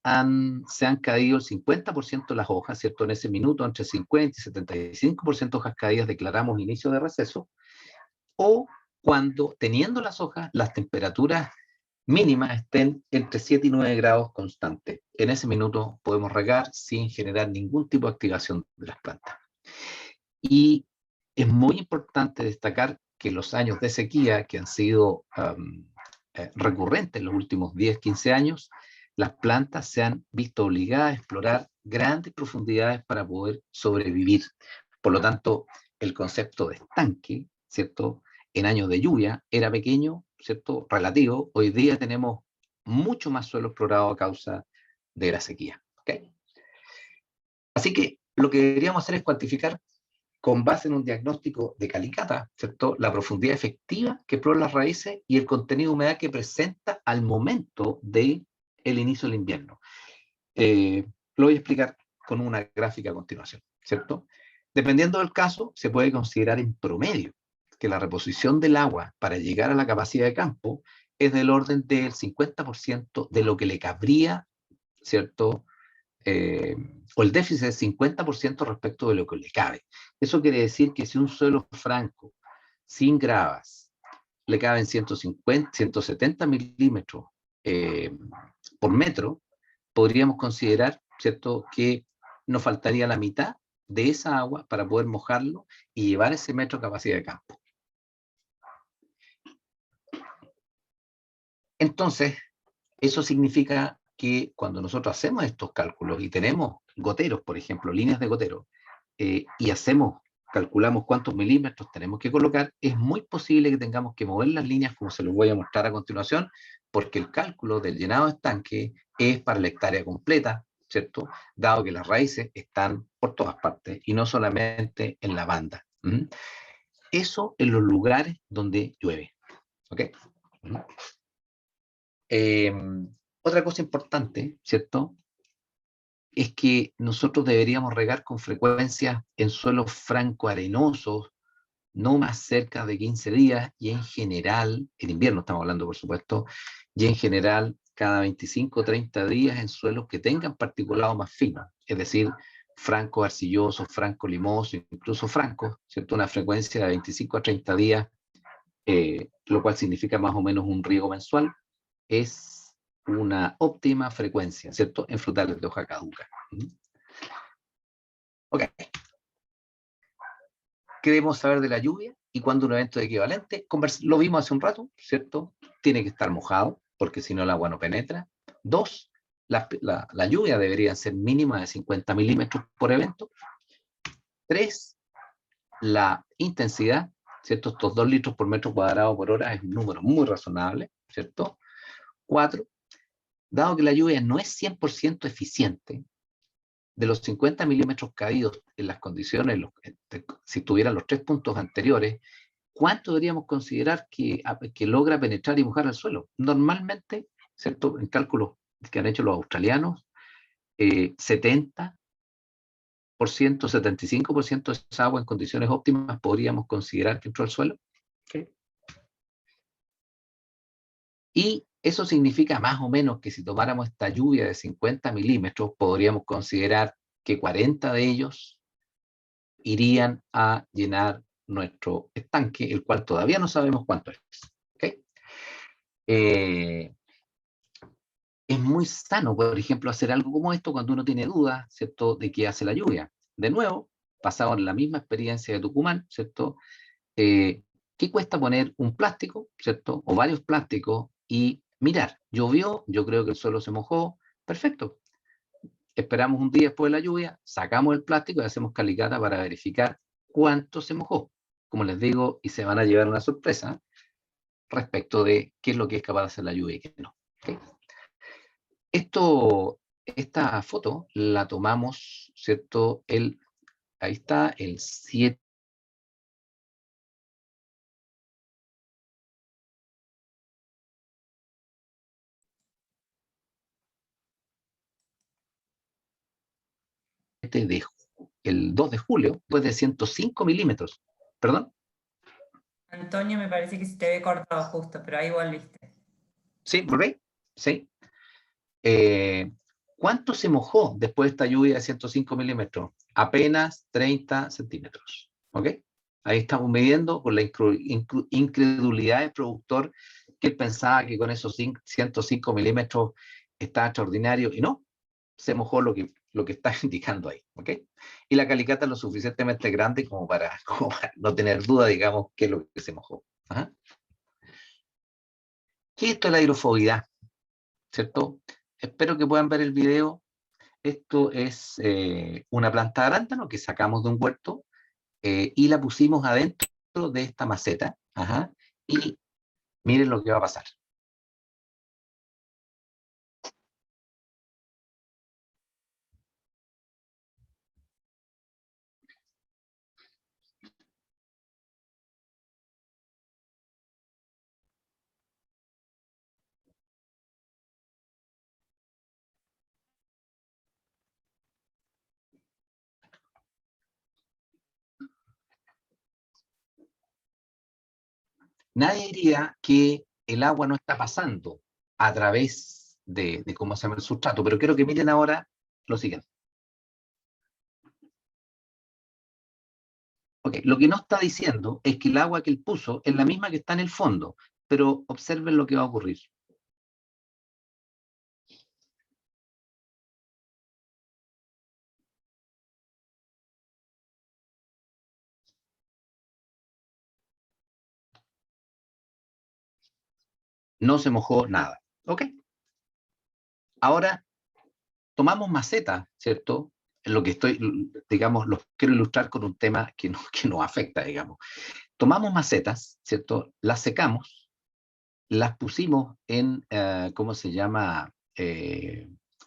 se han caído el 50% de las hojas, ¿cierto? En ese minuto, entre 50 y 75% de hojas caídas, declaramos inicio de receso, o cuando, teniendo las hojas, las temperaturas mínimas estén entre 7 y 9 grados constantes. En ese minuto podemos regar sin generar ningún tipo de activación de las plantas. Y es muy importante destacar que los años de sequía, que han sido recurrentes en los últimos 10, 15 años, las plantas se han visto obligadas a explorar grandes profundidades para poder sobrevivir. Por lo tanto, el concepto de estanque, ¿cierto?, en años de lluvia era pequeño, ¿cierto?, relativo. Hoy día tenemos mucho más suelo explorado a causa de la sequía. ¿Okay? Así que lo que deberíamos hacer es cuantificar, con base en un diagnóstico de calicata, ¿cierto?, la profundidad efectiva que exploran las raíces y el contenido de humedad que presenta al momento del inicio del invierno. Lo voy a explicar con una gráfica a continuación, ¿cierto? Dependiendo del caso, se puede considerar en promedio que la reposición del agua para llegar a la capacidad de campo es del orden del 50% de lo que le cabría, ¿cierto?, o el déficit es 50% respecto de lo que le cabe. Eso quiere decir que si un suelo franco, sin gravas, le caben 150, 170 milímetros por metro, podríamos considerar, ¿cierto?, que nos faltaría la mitad de esa agua para poder mojarlo y llevar ese metro a capacidad de campo. Entonces, eso significa que cuando nosotros hacemos estos cálculos y tenemos goteros, por ejemplo, líneas de gotero, y calculamos cuántos milímetros tenemos que colocar, es muy posible que tengamos que mover las líneas, como se los voy a mostrar a continuación, porque el cálculo del llenado de estanque es para la hectárea completa, ¿cierto? Dado que las raíces están por todas partes y no solamente en la banda. Eso en los lugares donde llueve. ¿Ok? Otra cosa importante, ¿cierto? Es que nosotros deberíamos regar con frecuencia en suelos franco-arenosos, no más cerca de 15 días, y en general, en invierno estamos hablando por supuesto, y en general cada 25 o 30 días en suelos que tengan particulado más fino, es decir, franco-arcillosos, franco-limosos, incluso francos, ¿cierto? Una frecuencia de 25 a 30 días, lo cual significa más o menos un riego mensual, es una óptima frecuencia, ¿cierto? En frutales de hoja caduca. Ok. Queremos saber de la lluvia y cuándo un evento equivalente. Lo vimos hace un rato, ¿cierto? Tiene que estar mojado, porque si no el agua no penetra. 2, la lluvia debería ser mínima de 50 milímetros por evento. 3, la intensidad, ¿cierto? Estos 2 litros por metro cuadrado por hora es un número muy razonable, ¿cierto? 4, dado que la lluvia no es 100% eficiente, de los 50 milímetros caídos en las condiciones, si tuvieran los 3 puntos anteriores, ¿cuánto deberíamos considerar que logra penetrar y mojar al suelo? Normalmente, ¿cierto? En cálculos que han hecho los australianos, 70%, 75% de esa agua en condiciones óptimas podríamos considerar que entró al suelo. ¿Okay? Y eso significa más o menos que si tomáramos esta lluvia de 50 milímetros, podríamos considerar que 40 de ellos irían a llenar nuestro estanque, el cual todavía no sabemos cuánto es. ¿Okay? Es muy sano, por ejemplo, hacer algo como esto cuando uno tiene dudas, ¿cierto?, de qué hace la lluvia. De nuevo, basado en la misma experiencia de Tucumán, ¿cierto? ¿Qué cuesta poner un plástico, ¿cierto?, o varios plásticos y mirar? Llovió, yo creo que el suelo se mojó, perfecto. Esperamos un día después de la lluvia, sacamos el plástico y hacemos calicata para verificar cuánto se mojó. Como les digo, y se van a llevar una sorpresa respecto de qué es lo que es capaz de hacer la lluvia y qué no. ¿Okay? Esta foto la tomamos, ¿cierto? Ahí está, el 7 el 2 de julio, después de 105 milímetros. ¿Perdón? Antonio, me parece que se te ve cortado justo, pero ahí volviste. ¿Sí? ¿Volví? Sí. ¿Cuánto se mojó después de esta lluvia de 105 milímetros? Apenas 30 centímetros. ¿Ok? Ahí estamos midiendo con la incredulidad del productor, que él pensaba que con esos 105 milímetros estaba extraordinario, y no, se mojó lo que está indicando ahí. ¿Ok? Y la calicata es lo suficientemente grande como para no tener duda, digamos, qué es lo que se mojó. ¿Ah? ¿Qué es esto de la hidrofobidad? ¿Cierto? Espero que puedan ver el video. Esto es una planta de arándano que sacamos de un huerto y la pusimos adentro de esta maceta. Ajá, y miren lo que va a pasar. Nadie diría que el agua no está pasando a través de cómo se llama el sustrato, pero quiero que miren ahora lo siguiente. Okay, lo que no está diciendo es que el agua que él puso es la misma que está en el fondo, pero observen lo que va a ocurrir. No se mojó nada. ¿Ok? Ahora, tomamos macetas, ¿cierto? Lo que estoy, digamos, los quiero ilustrar con un tema que nos afecta, digamos. Tomamos macetas, ¿cierto? Las secamos, las pusimos en, ¿cómo se llama?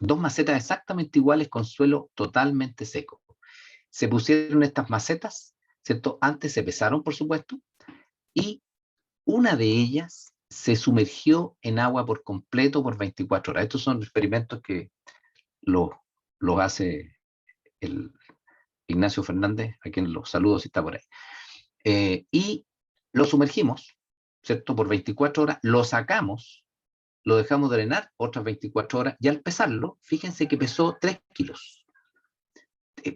Dos macetas exactamente iguales con suelo totalmente seco. Se pusieron estas macetas, ¿cierto? Antes se pesaron, por supuesto, y una de ellas se sumergió en agua por completo por 24 horas. Estos son experimentos que los hace el Ignacio Fernández, a quien los saludo si está por ahí. Y lo sumergimos, ¿cierto? Por 24 horas, lo sacamos, lo dejamos drenar otras 24 horas, y al pesarlo, fíjense que pesó 3 kilos.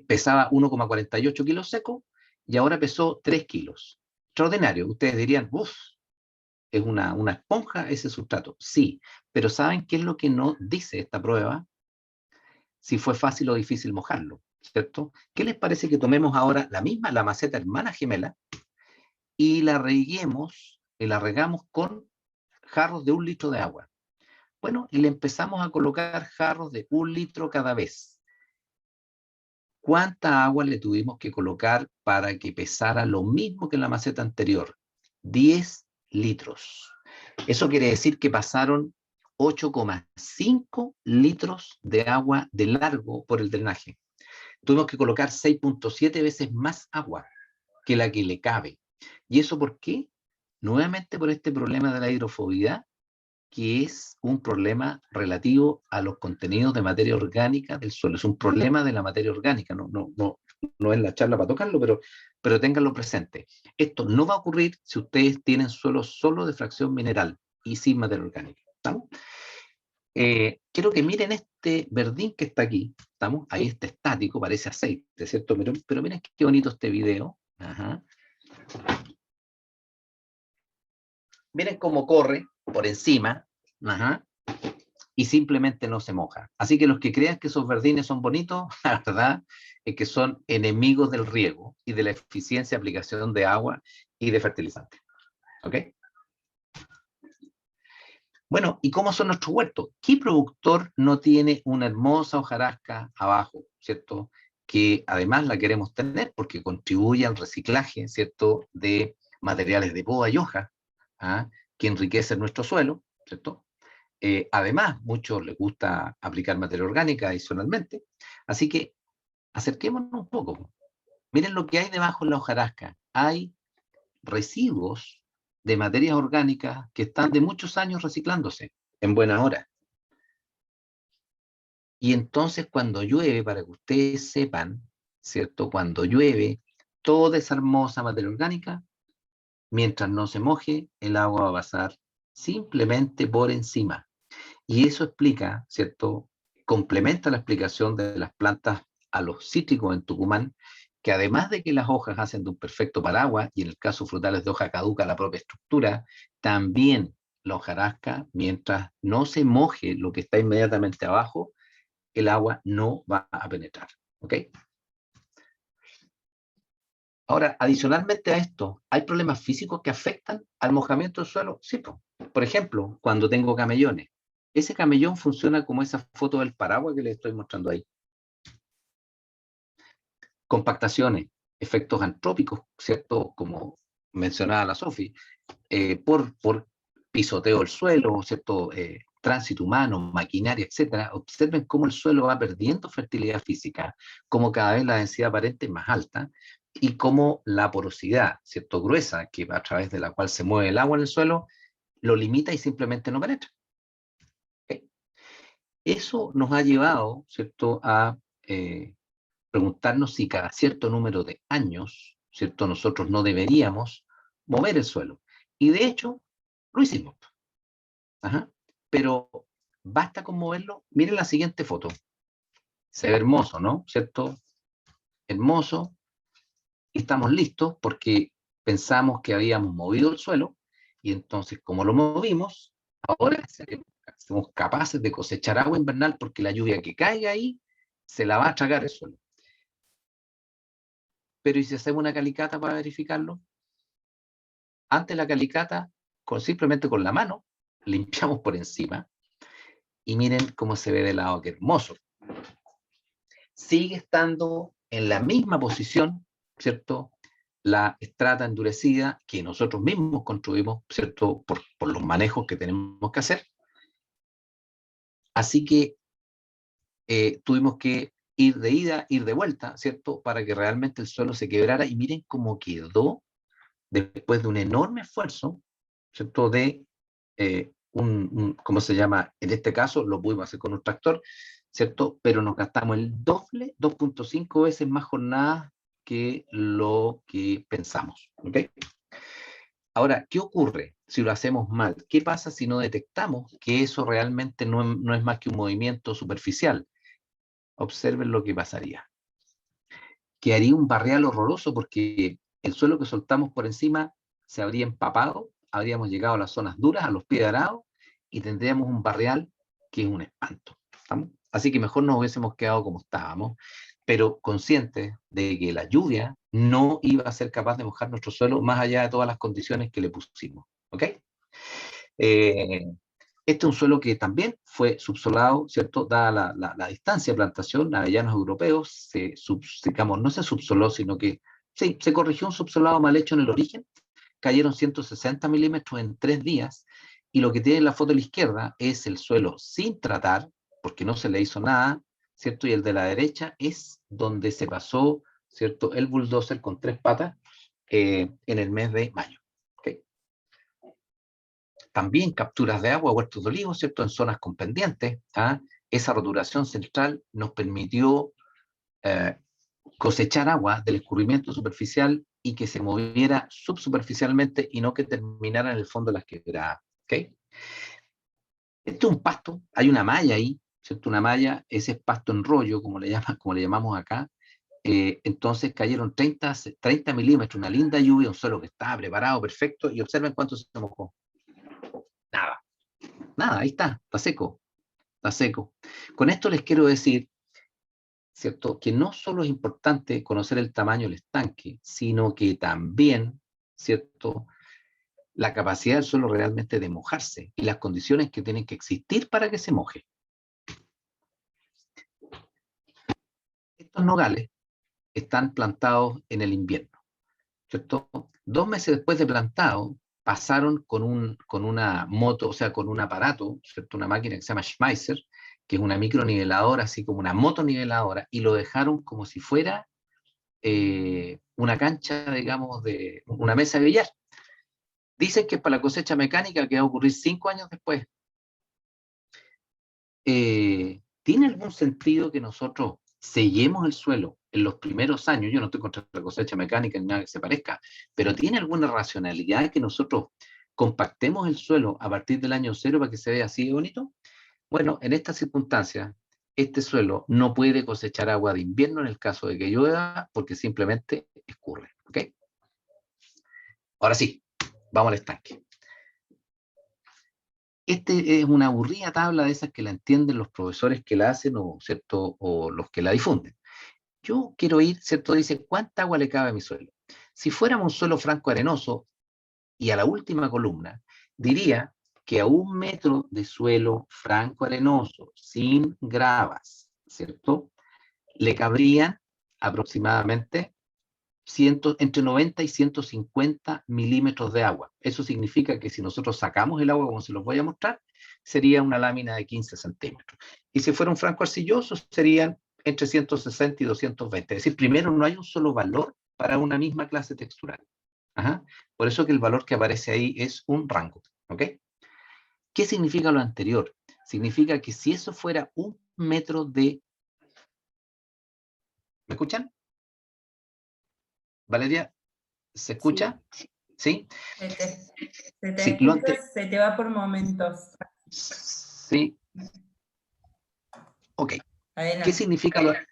Pesaba 1,48 kilos seco, y ahora pesó 3 kilos. Extraordinario. Ustedes dirían, uff, es una esponja ese sustrato. Sí, pero ¿saben qué es lo que no dice esta prueba? Si fue fácil o difícil mojarlo, ¿cierto? ¿Qué les parece que tomemos ahora la maceta hermana gemela, y la reguemos, y la regamos con jarros de 1 litro de agua? Bueno, y le empezamos a colocar jarros de 1 litro cada vez. ¿Cuánta agua le tuvimos que colocar para que pesara lo mismo que la maceta anterior? 10 litros. Eso quiere decir que pasaron 8,5 litros de agua de largo por el drenaje. Tuvimos que colocar 6,7 veces más agua que la que le cabe. ¿Y eso por qué? Nuevamente por este problema de la hidrofobicidad, que es un problema relativo a los contenidos de materia orgánica del suelo. Es un problema de la materia orgánica, no es la charla para tocarlo, pero ténganlo presente. Esto no va a ocurrir si ustedes tienen suelo solo de fracción mineral y sin materia orgánica. ¿Estamos? Quiero que miren este verdín que está aquí. ¿Estamos? Ahí está estático, parece aceite, ¿cierto? Pero miren qué bonito este video. Ajá. Miren cómo corre por encima, ajá, y simplemente no se moja. Así que los que crean que esos verdines son bonitos, la verdad es que son enemigos del riego y de la eficiencia de aplicación de agua y de fertilizantes. ¿Ok? Bueno, ¿y cómo son nuestros huertos? ¿Qué productor no tiene una hermosa hojarasca abajo, ¿cierto? Que además la queremos tener porque contribuye al reciclaje, ¿cierto?, de materiales de poda y hoja, ¿ah?, que enriquecen nuestro suelo, ¿cierto? Además, muchos les gusta aplicar materia orgánica adicionalmente, así que acerquémonos un poco. Miren lo que hay debajo de la hojarasca. Hay residuos de materias orgánicas que están de muchos años reciclándose en buena hora. Y entonces cuando llueve, para que ustedes sepan, ¿cierto? Cuando llueve, toda esa hermosa materia orgánica, mientras no se moje, el agua va a pasar simplemente por encima. Y eso explica, ¿cierto? Complementa la explicación de las plantas a los cítricos en Tucumán, que además de que las hojas hacen de un perfecto paraguas, y en el caso frutales de hoja caduca la propia estructura, también la hojarasca, mientras no se moje lo que está inmediatamente abajo, el agua no va a penetrar. ¿Ok? Ahora, adicionalmente a esto, ¿hay problemas físicos que afectan al mojamiento del suelo? Sí, por ejemplo, cuando tengo camellones. Ese camellón funciona como esa foto del paraguas que les estoy mostrando ahí. Compactaciones, efectos antrópicos, ¿cierto? Como mencionaba la Sofi, por pisoteo del suelo, ¿cierto? Tránsito humano, maquinaria, etcétera. Observen cómo el suelo va perdiendo fertilidad física, cómo cada vez la densidad aparente es más alta, y cómo la porosidad, ¿cierto?, gruesa, que a través de la cual se mueve el agua en el suelo, lo limita y simplemente no penetra. ¿Okay? Eso nos ha llevado, ¿cierto?, a preguntarnos si cada cierto número de años, ¿cierto?, nosotros no deberíamos mover el suelo. Y de hecho, lo hicimos. Ajá. Pero basta con moverlo. Miren la siguiente foto. Se ve hermoso, ¿no? ¿Cierto? Hermoso. Y estamos listos porque pensamos que habíamos movido el suelo, y entonces, como lo movimos, ahora somos capaces de cosechar agua invernal porque la lluvia que caiga ahí se la va a tragar el suelo. Pero ¿y si hacemos una calicata para verificarlo? Antes la calicata, simplemente con la mano, limpiamos por encima, y miren cómo se ve de lado, qué hermoso. Sigue estando en la misma posición, ¿cierto? La estrata endurecida que nosotros mismos construimos, ¿cierto? Por los manejos que tenemos que hacer. Así que tuvimos que ir de ida, ir de vuelta, ¿cierto? Para que realmente el suelo se quebrara, y miren cómo quedó después de un enorme esfuerzo, ¿cierto? De ¿cómo se llama? En este caso lo pudimos hacer con un tractor, ¿cierto? Pero nos gastamos el doble, 2.5 veces más jornadas que lo que pensamos, ¿ok? Ahora, ¿qué ocurre si lo hacemos mal? ¿Qué pasa si no detectamos que eso realmente no es más que un movimiento superficial? Observen lo que pasaría. Quedaría un barrial horroroso, porque el suelo que soltamos por encima se habría empapado, habríamos llegado a las zonas duras, a los pies de arado, y tendríamos un barrial que es un espanto. ¿Estamos? Así que mejor nos hubiésemos quedado como estábamos, pero conscientes de que la lluvia no iba a ser capaz de mojar nuestro suelo más allá de todas las condiciones que le pusimos. ¿Ok? Este es un suelo que también fue subsolado, ¿cierto? Dada la distancia de plantación, avellanos europeos, digamos, no se subsoló, sino que sí, se corrigió un subsolado mal hecho en el origen. Cayeron 160 milímetros en 3 días, y lo que tiene en la foto de la izquierda es el suelo sin tratar, porque no se le hizo nada, ¿cierto? Y el de la derecha es donde se pasó, ¿cierto? El bulldozer con 3 patas en el mes de mayo. ¿Okay? También capturas de agua, huertos de olivos, ¿cierto? En zonas con pendientes. ¿Ah? Esa roturación central nos permitió cosechar agua del escurrimiento superficial y que se moviera subsuperficialmente y no que terminara en el fondo de las quebradas. ¿Okay? Este es un pasto, hay una malla ahí, ¿cierto? Una malla, ese es pasto en rollo, como le llamamos acá. Entonces cayeron 30 milímetros, una linda lluvia, un suelo que estaba preparado, perfecto, y observen cuánto se mojó. Nada, ahí está seco, está seco. Con esto les quiero decir, ¿cierto?, que no solo es importante conocer el tamaño del estanque, sino que también, ¿cierto?, la capacidad del suelo realmente de mojarse y las condiciones que tienen que existir para que se moje. Estos nogales están plantados en el invierno, ¿cierto? 2 meses después de plantado, pasaron con una moto, o sea, con un aparato, ¿cierto? Una máquina que se llama Schmeisser, que es una microniveladora, así como una motoniveladora, y lo dejaron como si fuera una cancha, digamos, de una mesa de billar. Dicen que es para la cosecha mecánica, que va a ocurrir 5 años después. ¿Tiene algún sentido que nosotros sellemos el suelo en los primeros años? Yo no estoy contra la cosecha mecánica ni nada que se parezca, pero ¿tiene alguna racionalidad que nosotros compactemos el suelo a partir del año 0 para que se vea así de bonito? Bueno, en estas circunstancias, este suelo no puede cosechar agua de invierno en el caso de que llueva, porque simplemente escurre. ¿Ok? Ahora sí, vamos al estanque. Este es una aburrida tabla de esas que la entienden los profesores que la hacen, ¿cierto?, o los que la difunden. Yo quiero ir, ¿cierto? Dice, ¿cuánta agua le cabe a mi suelo? Si fuéramos un suelo franco arenoso, y a la última columna, diría que a 1 metro de suelo franco arenoso, sin gravas, ¿cierto?, le cabrían aproximadamente entre 90 y 150 milímetros de agua. Eso significa que si nosotros sacamos el agua, como se los voy a mostrar, sería una lámina de 15 centímetros. Y si fuera un franco arcilloso, serían entre 160 y 220. Es decir, primero, no hay un solo valor para una misma clase textural. Ajá. Por eso que el valor que aparece ahí es un rango. ¿Ok? ¿Qué significa lo anterior? Significa que si eso fuera 1 metro de... ¿Me escuchan? Valeria, ¿se escucha? ¿Sí? Se te Sí, escucha, se te va por momentos. Sí. Ok. Adelante. ¿Qué significa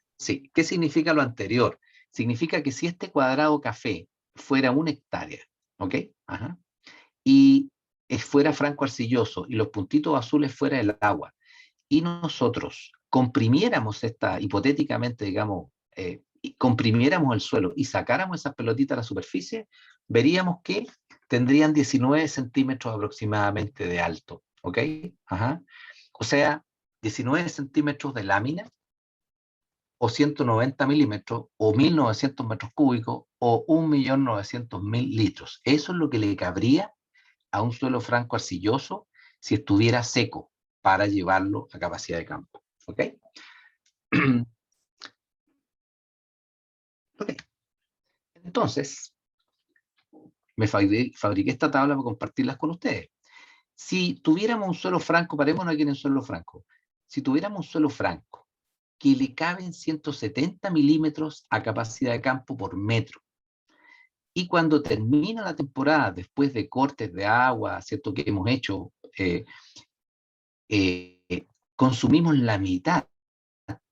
¿qué significa lo anterior? Significa que si este cuadrado café fuera 1 hectárea, ¿ok? Ajá. Y fuera franco arcilloso y los puntitos azules fuera el agua, y nosotros comprimiéramos hipotéticamente, digamos, comprimiéramos el suelo y sacáramos esas pelotitas a la superficie, veríamos que tendrían 19 centímetros aproximadamente de alto, ¿ok? Ajá. O sea, 19 centímetros de lámina, o 190 milímetros, o 1.900 metros cúbicos, o 1.900.000 litros. Eso es lo que le cabría a un suelo franco arcilloso si estuviera seco para llevarlo a capacidad de campo. ¿Ok? Ok. Entonces, me fabriqué esta tabla para compartirlas con ustedes. Si tuviéramos un suelo franco, parémonos aquí en el suelo franco. Si tuviéramos un suelo franco que le caben 170 milímetros a capacidad de campo por metro, y cuando termina la temporada, después de cortes de agua, ¿cierto?, que hemos hecho, consumimos la mitad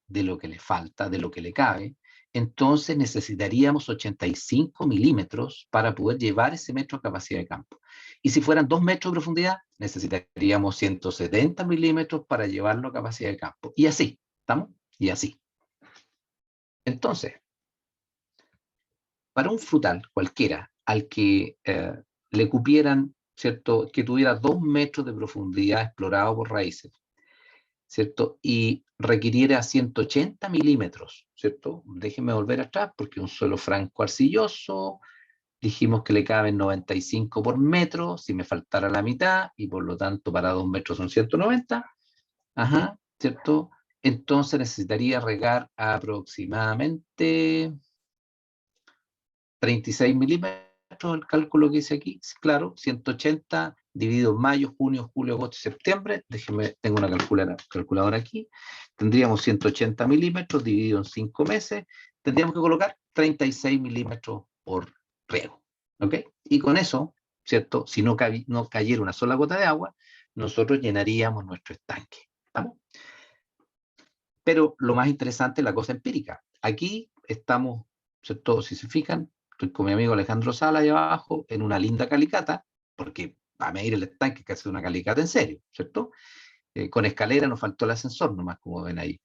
de lo que le falta, de lo que le cabe, entonces necesitaríamos 85 milímetros para poder llevar ese metro a capacidad de campo. Y si fueran 2 metros de profundidad, necesitaríamos 170 milímetros para llevarlo a capacidad de campo. Y así, ¿estamos? Y así. Entonces, para un frutal cualquiera, al que le cupieran, ¿cierto?, que tuviera 2 metros de profundidad explorado por raíces, ¿cierto?, y requiriera 180 milímetros, ¿cierto? Déjenme volver atrás, porque un suelo franco arcilloso, dijimos que le caben 95 por metro, si me faltara la mitad, y por lo tanto para 2 metros son 190, ajá, ¿cierto? Entonces necesitaría regar aproximadamente 36 milímetros, el cálculo que hice aquí, claro, 180 dividido en mayo, junio, julio, agosto y septiembre, déjenme, tengo una calculadora aquí, tendríamos 180 milímetros dividido en 5 meses, tendríamos que colocar 36 milímetros por riego, ¿ok? Y con eso, ¿cierto? Si no cayera una sola gota de agua, nosotros llenaríamos nuestro estanque, ¿estamos? Pero lo más interesante es la cosa empírica. Aquí estamos, ¿cierto?, si se fijan, estoy con mi amigo Alejandro Sala ahí abajo, en una linda calicata, porque para medir el estanque hay que hacer una calicata en serio, ¿cierto? Con escalera nos faltó el ascensor nomás, como ven ahí.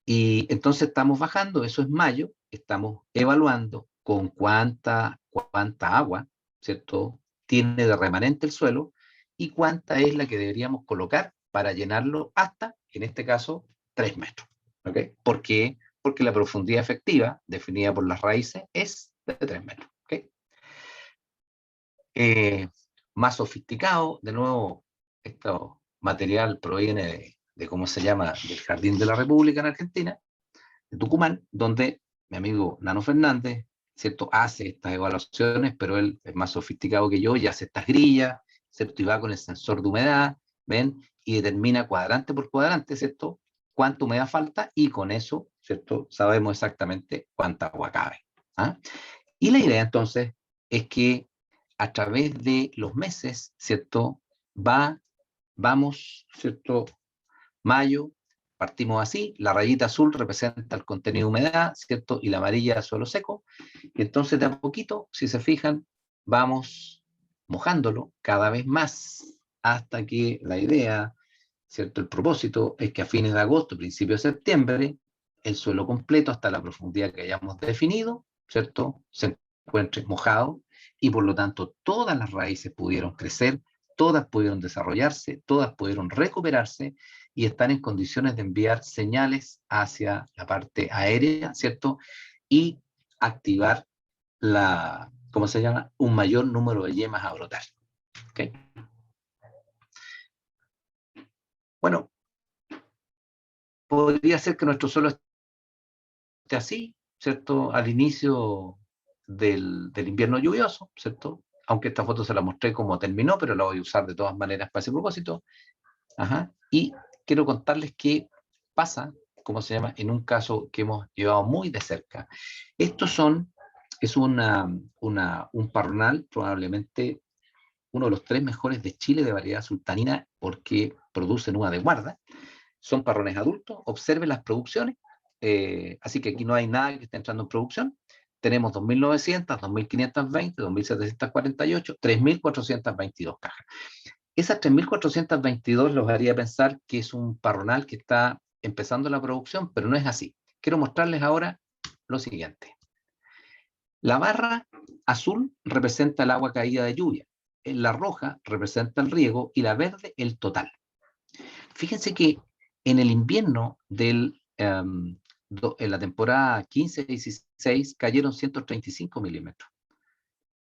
Y entonces estamos bajando, eso es mayo, estamos evaluando con cuánta agua, ¿cierto?, tiene de remanente el suelo y cuánta es la que deberíamos colocar para llenarlo hasta, en este caso, 3 metros. ¿Ok? ¿Por qué? Porque la profundidad efectiva, definida por las raíces, es de 3 metros. ¿Ok? Más sofisticado, de nuevo, este material proviene de cómo se llama, del Jardín de la República en Argentina, de Tucumán, donde mi amigo Nano Fernández, ¿cierto?, hace estas evaluaciones, pero él es más sofisticado que yo y hace estas grillas, ¿cierto?, y va con el sensor de humedad, ¿ven?, y determina cuadrante por cuadrante, ¿cierto?, cuánta humedad falta, y con eso, ¿cierto?, sabemos exactamente cuánta agua cabe. ¿Ah? Y la idea entonces es que a través de los meses, ¿cierto?, vamos, ¿cierto?, mayo, partimos así, la rayita azul representa el contenido de humedad, ¿cierto?, y la amarilla suelo seco, y entonces de a poquito, si se fijan, vamos mojándolo cada vez más, hasta que la idea, ¿cierto?, el propósito es que a fines de agosto, principio de septiembre, el suelo completo, hasta la profundidad que hayamos definido, ¿cierto?, se encuentre mojado, y por lo tanto todas las raíces pudieron crecer, todas pudieron desarrollarse, todas pudieron recuperarse, y están en condiciones de enviar señales hacia la parte aérea, ¿cierto?, y activar ¿cómo se llama?, un mayor número de yemas a brotar. ¿Okay? Bueno, podría ser que nuestro suelo esté así, ¿cierto?, al inicio del invierno lluvioso, ¿cierto?, aunque esta foto se la mostré como terminó, pero la voy a usar de todas maneras para ese propósito. Ajá. Y quiero contarles qué pasa, ¿cómo se llama?, en un caso que hemos llevado muy de cerca. Es un parronal, probablemente uno de los 3 mejores de Chile de variedad sultanina, porque producen uva de guarda. Son parrones adultos, observen las producciones, así que aquí no hay nada que esté entrando en producción. Tenemos 2.900, 2.520, 2.748, 3.422 cajas. Esas 3.422 los haría pensar que es un parronal que está empezando la producción, pero no es así. Quiero mostrarles ahora lo siguiente. La barra azul representa el agua caída de lluvia, la roja representa el riego y la verde el total. Fíjense que En el invierno en la temporada 15-16 cayeron 135 milímetros.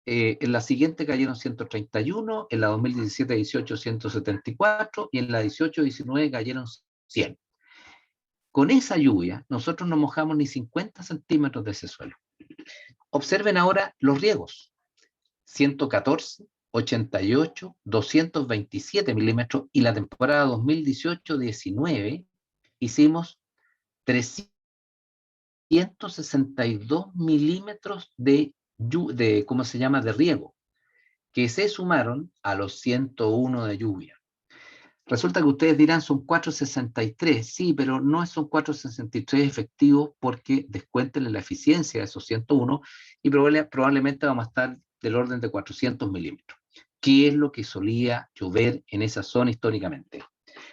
En la siguiente cayeron 131, en la 2017-18 174 y en la 18-19 cayeron 100. Con esa lluvia, nosotros no mojamos ni 50 centímetros de ese suelo. Observen ahora los riegos. 114, 88, 227 milímetros, y la temporada 2018-19 hicimos 362 milímetros de ¿cómo se llama?, de riego, que se sumaron a los 101 de lluvia. Resulta que ustedes dirán, son 463, sí, pero no son 463 efectivos, porque descuéntenle la eficiencia de esos 101 y probablemente vamos a estar del orden de 400 milímetros. ¿Qué es lo que solía llover en esa zona históricamente?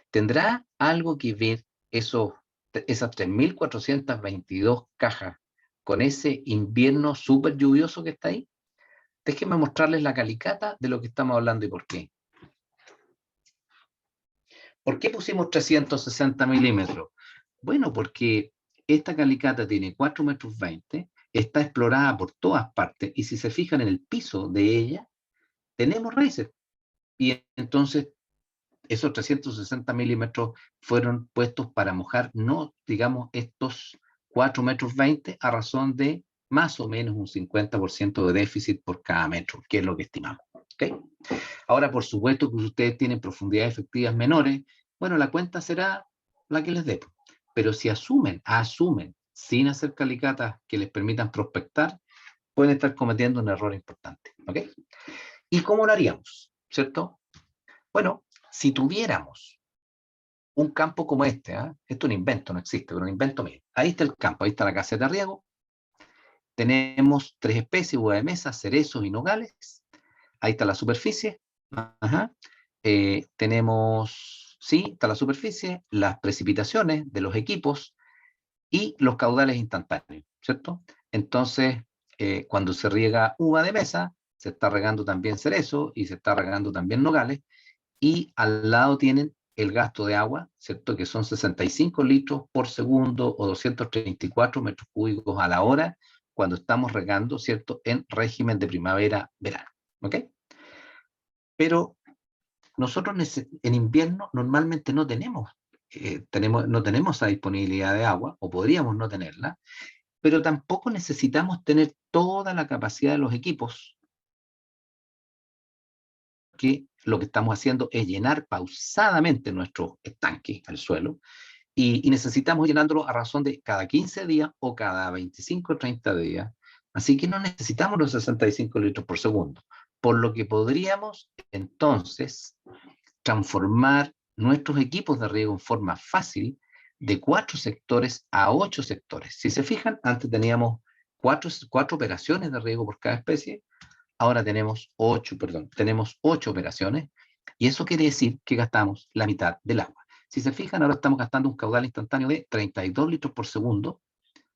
¿Tendrá algo que ver esas 3.422 cajas con ese invierno súper lluvioso que está ahí? Déjenme mostrarles la calicata de lo que estamos hablando y por qué. ¿Por qué pusimos 360 milímetros? Bueno, porque esta calicata tiene 4,20 metros, está explorada por todas partes, y si se fijan en el piso de ella, tenemos raíces. Y entonces esos 360 milímetros fueron puestos para mojar, no, digamos, estos 4,20 metros a razón de más o menos un 50% de déficit por cada metro, que es lo que estimamos. ¿Okay? Ahora, por supuesto que ustedes tienen profundidades efectivas menores, bueno, la cuenta será la que les dé. Pero si asumen sin hacer calicatas que les permitan prospectar, pueden estar cometiendo un error importante. ¿Okay? ¿Y cómo lo haríamos? ¿Cierto? Bueno, si tuviéramos un campo como este, esto es un invento, no existe, pero un invento mío. Ahí está el campo, ahí está la caseta de riego. Tenemos 3 especies, uva de mesa, cerezos y nogales. Ahí está la superficie. Tenemos, sí, está la superficie, las precipitaciones de los equipos y los caudales instantáneos, ¿cierto? Entonces, cuando se riega uva de mesa, se está regando también cerezo y se está regando también nogales, y al lado tienen el gasto de agua, ¿cierto?, que son 65 litros por segundo o 234 metros cúbicos a la hora cuando estamos regando, ¿cierto?, en régimen de primavera-verano. ¿Ok? Pero nosotros en invierno normalmente no tenemos esa disponibilidad de agua, o podríamos no tenerla, pero tampoco necesitamos tener toda la capacidad de los equipos, que lo que estamos haciendo es llenar pausadamente nuestro estanque al suelo, y necesitamos llenarlo a razón de cada 15 días o cada 25 o 30 días. Así que no necesitamos los 65 litros por segundo, por lo que podríamos entonces transformar nuestros equipos de riego en forma fácil de 4 sectores a 8 sectores. Si se fijan, antes teníamos 4 operaciones de riego por cada especie. Ahora tenemos 8 operaciones, y eso quiere decir que gastamos la mitad del agua. Si se fijan, ahora estamos gastando un caudal instantáneo de 32 litros por segundo,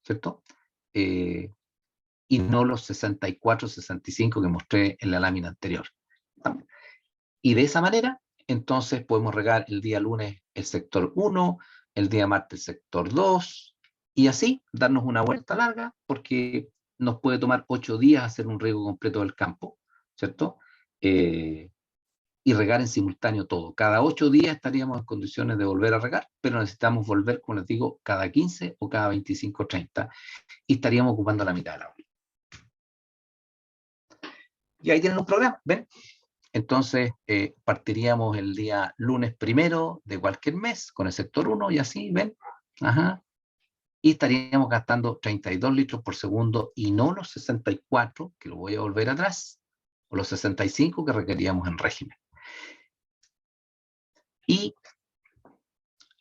¿cierto? Y no los 64, 65 que mostré en la lámina anterior. ¿No? Y de esa manera, entonces podemos regar el día lunes el sector 1, el día martes el sector 2, y así darnos una vuelta larga, porque nos puede tomar 8 días hacer un riego completo del campo, ¿cierto? Y regar en simultáneo todo. Cada 8 días estaríamos en condiciones de volver a regar, pero necesitamos volver, como les digo, cada 15 o cada 25 o 30, y estaríamos ocupando la mitad del agua. Y ahí tienen un programa, ¿ven? Entonces, partiríamos el día lunes 1 de cualquier mes con el sector 1, y así, ¿ven? Y estaríamos gastando 32 litros por segundo, y no los 64, que lo voy a volver atrás, o los 65 que requeríamos en régimen. Y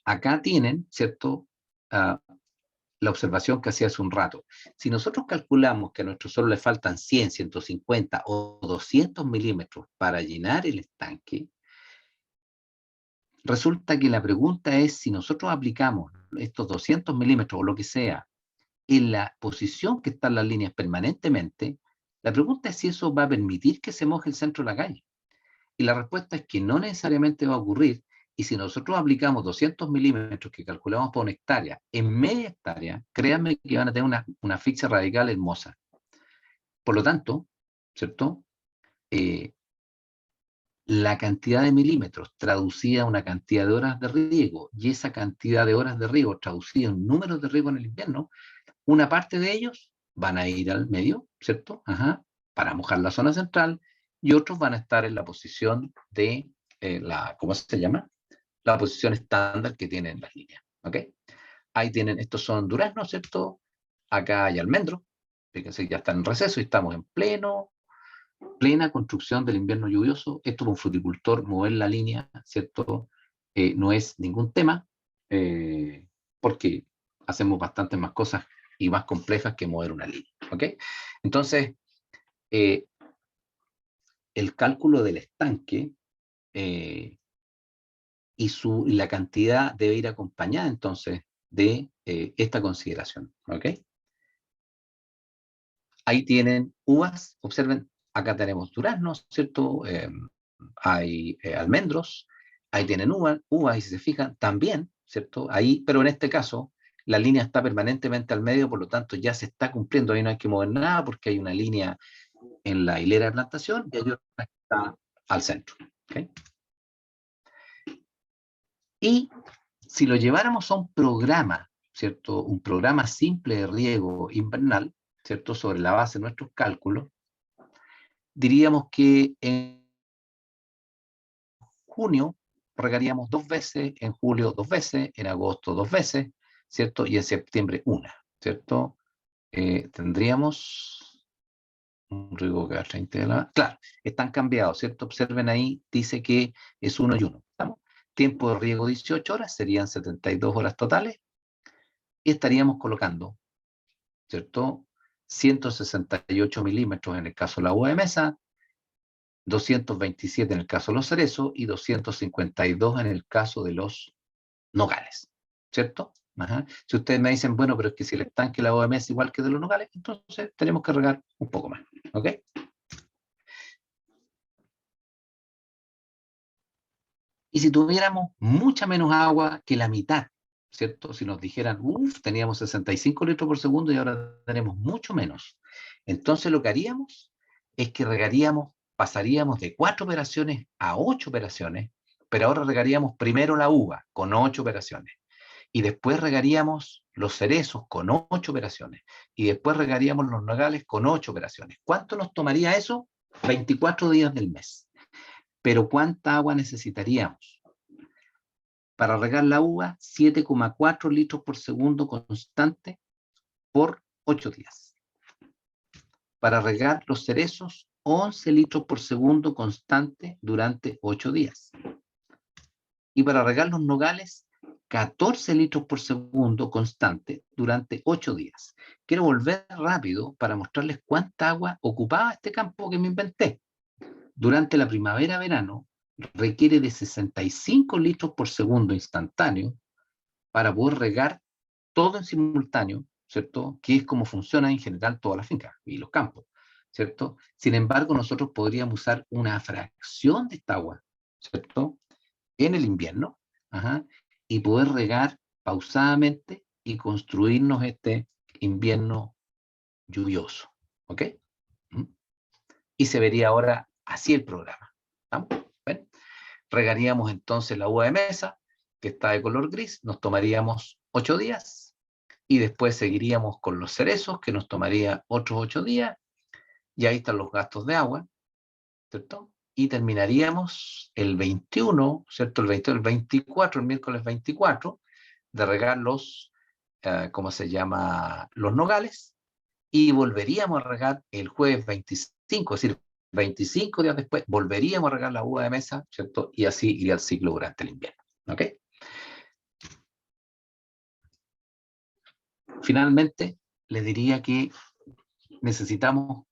acá tienen, ¿cierto?, la observación que hacía hace un rato. Si nosotros calculamos que a nuestro suelo le faltan 100, 150 o 200 milímetros para llenar el estanque, resulta que la pregunta es, si nosotros aplicamos estos 200 milímetros o lo que sea en la posición que están las líneas permanentemente, la pregunta es si eso va a permitir que se moje el centro de la calle. Y la respuesta es que no necesariamente va a ocurrir, Y si nosotros aplicamos 200 milímetros que calculamos por una hectárea en media hectárea, créanme que van a tener una asfixia radical hermosa. Por lo tanto, ¿cierto? La cantidad de milímetros traducida a una cantidad de horas de riego, y esa cantidad de horas de riego traducida en números de riego en el invierno, una parte de ellos van a ir al medio, ¿cierto? Ajá, para mojar la zona central, y otros van a estar en la posición de ¿cómo se llama? La posición estándar que tienen las líneas, ¿ok? Ahí tienen, estos son duraznos, ¿cierto? Acá hay almendros, fíjense, ya están en receso y estamos en plena construcción del invierno lluvioso. Esto para un fruticultor, mover la línea, ¿cierto? No es ningún tema, porque hacemos bastantes más cosas y más complejas que mover una línea, ¿ok? Entonces, el cálculo del estanque y la cantidad debe ir acompañada, entonces, de esta consideración, ¿ok? Ahí tienen uvas, observen, acá tenemos duraznos, ¿cierto? Hay almendros, ahí tienen uvas, y si se fijan, también, ¿cierto? Ahí, pero en este caso, la línea está permanentemente al medio, por lo tanto ya se está cumpliendo, ahí no hay que mover nada porque hay una línea en la hilera de plantación y hay otra que está al centro, ¿ok? Y si lo lleváramos a un programa, ¿cierto? Un programa simple de riego invernal, ¿cierto? Sobre la base de nuestros cálculos, diríamos que en junio regaríamos 2 veces, en julio 2 veces, en agosto 2 veces, ¿cierto? Y en septiembre una, ¿cierto? Tendríamos un riego que va a 30 de la... Claro, están cambiados, ¿cierto? Observen ahí, dice que es 1 y 1. ¿Estamos? Tiempo de riego 18 horas, serían 72 horas totales, y estaríamos colocando, ¿cierto? 168 milímetros en el caso de la uva de mesa, 227 en el caso de los cerezos y 252 en el caso de los nogales, ¿cierto? Ajá. Si ustedes me dicen, bueno, pero es que si el estanque de la uva de mesa es igual que de los nogales, entonces tenemos que regar un poco más, ¿ok? Y si tuviéramos mucha menos agua que la mitad, ¿cierto? Si nos dijeran, uff, teníamos 65 litros por segundo y ahora tenemos mucho menos. Entonces lo que haríamos es que regaríamos, pasaríamos de 4 operaciones a 8 operaciones, pero ahora regaríamos primero la uva con 8 operaciones. Y después regaríamos los cerezos con 8 operaciones. Y después regaríamos los nogales con 8 operaciones. ¿Cuánto nos tomaría eso? 24 días del mes. Pero ¿cuánta agua necesitaríamos? Para regar la uva, 7,4 litros por segundo constante por 8 días. Para regar los cerezos, 11 litros por segundo constante durante 8 días. Y para regar los nogales, 14 litros por segundo constante durante 8 días. Quiero volver rápido para mostrarles cuánta agua ocupaba este campo que me inventé. Durante la primavera-verano, requiere de 65 litros por segundo instantáneo para poder regar todo en simultáneo, ¿cierto? Que es como funciona en general todas las fincas y los campos, ¿cierto? Sin embargo, nosotros podríamos usar una fracción de esta agua, ¿cierto? En el invierno, ajá, y poder regar pausadamente y construirnos este invierno lluvioso, ¿ok? Y se vería ahora así el programa. ¿Estamos? ¿Ven? Regaríamos entonces la uva de mesa, que está de color gris, nos tomaríamos 8 días, y después seguiríamos con los cerezos, que nos tomaría otros 8 días, y ahí están los gastos de agua, ¿cierto? Y terminaríamos el 21, ¿cierto? El 21, el 24, el miércoles 24, de regar los, ¿cómo se llama? Los nogales, y volveríamos a regar el jueves 25, es decir, 25 días después, volveríamos a regar la uva de mesa, ¿cierto? Y así iría el ciclo durante el invierno, ¿ok? Finalmente, les diría que necesitamos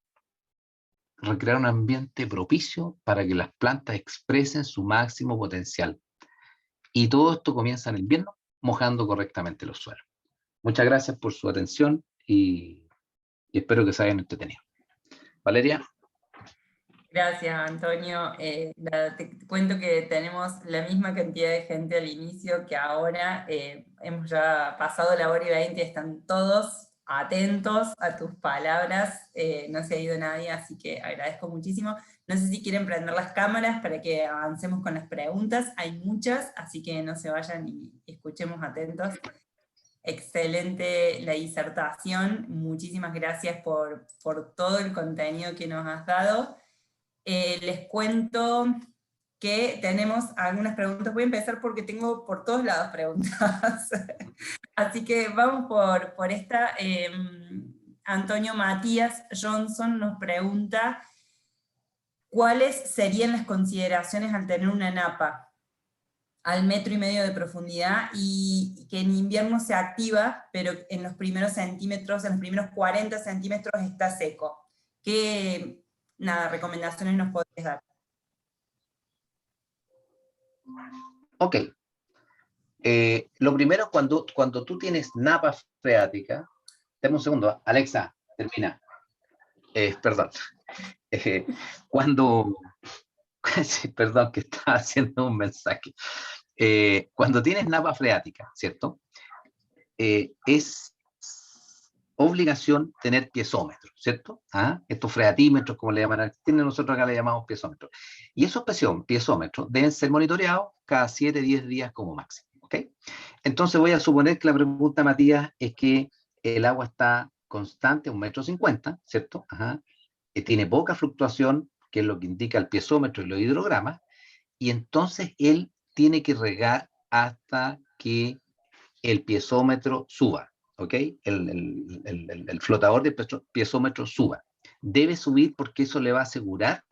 recrear un ambiente propicio para que las plantas expresen su máximo potencial. Y todo esto comienza en el invierno, mojando correctamente los suelos. Muchas gracias por su atención y espero que se hayan entretenido. Valeria. Gracias, Antonio. Te cuento que tenemos la misma cantidad de gente al inicio que ahora. Hemos ya pasado la hora y 20, están todos atentos a tus palabras. No se ha ido nadie, así que agradezco muchísimo. No sé si quieren prender las cámaras para que avancemos con las preguntas. Hay muchas, así que no se vayan y escuchemos atentos. Excelente la disertación. Muchísimas gracias por todo el contenido que nos has dado. Les cuento que tenemos algunas preguntas. Voy a empezar porque tengo por todos lados preguntas. Así que vamos por esta. Antonio Matías Johnson nos pregunta, ¿cuáles serían las consideraciones al tener una napa al 1,5 metros de profundidad y que en invierno se activa, pero en los primeros centímetros, en los primeros 40 centímetros está seco? ¿Qué recomendaciones nos podés dar? Ok. Lo primero, cuando tú tienes napa freática, dame un segundo, Alexa, termina. Perdón. Sí, perdón, que estaba haciendo un mensaje. Cuando tienes napa freática, ¿cierto? Es obligación tener piezómetros, ¿cierto? Estos freatímetros, como le llaman en Argentina, nosotros acá le llamamos piezómetros. Y esos piezómetros deben ser monitoreados cada 7-10 días como máximo, ¿ok? Entonces voy a suponer que la pregunta, Matías, es que el agua está constante, 1,50 m, ¿cierto? Tiene poca fluctuación, que es lo que indica el piezómetro y los hidrogramas, y entonces él tiene que regar hasta que el piezómetro suba, ¿ok? El flotador de piezómetro suba. Debe subir porque eso le va a asegurar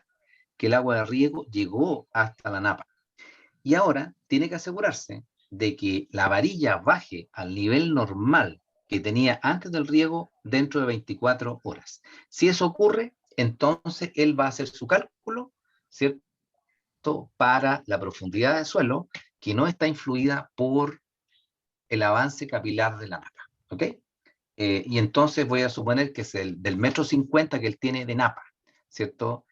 que el agua de riego llegó hasta la napa. Y ahora tiene que asegurarse de que la varilla baje al nivel normal que tenía antes del riego dentro de 24 horas. Si eso ocurre, entonces él va a hacer su cálculo, ¿cierto?, para la profundidad del suelo, que no está influida por el avance capilar de la napa, ¿ok? Y entonces voy a suponer que es del 1,50 m que él tiene de napa, ¿cierto?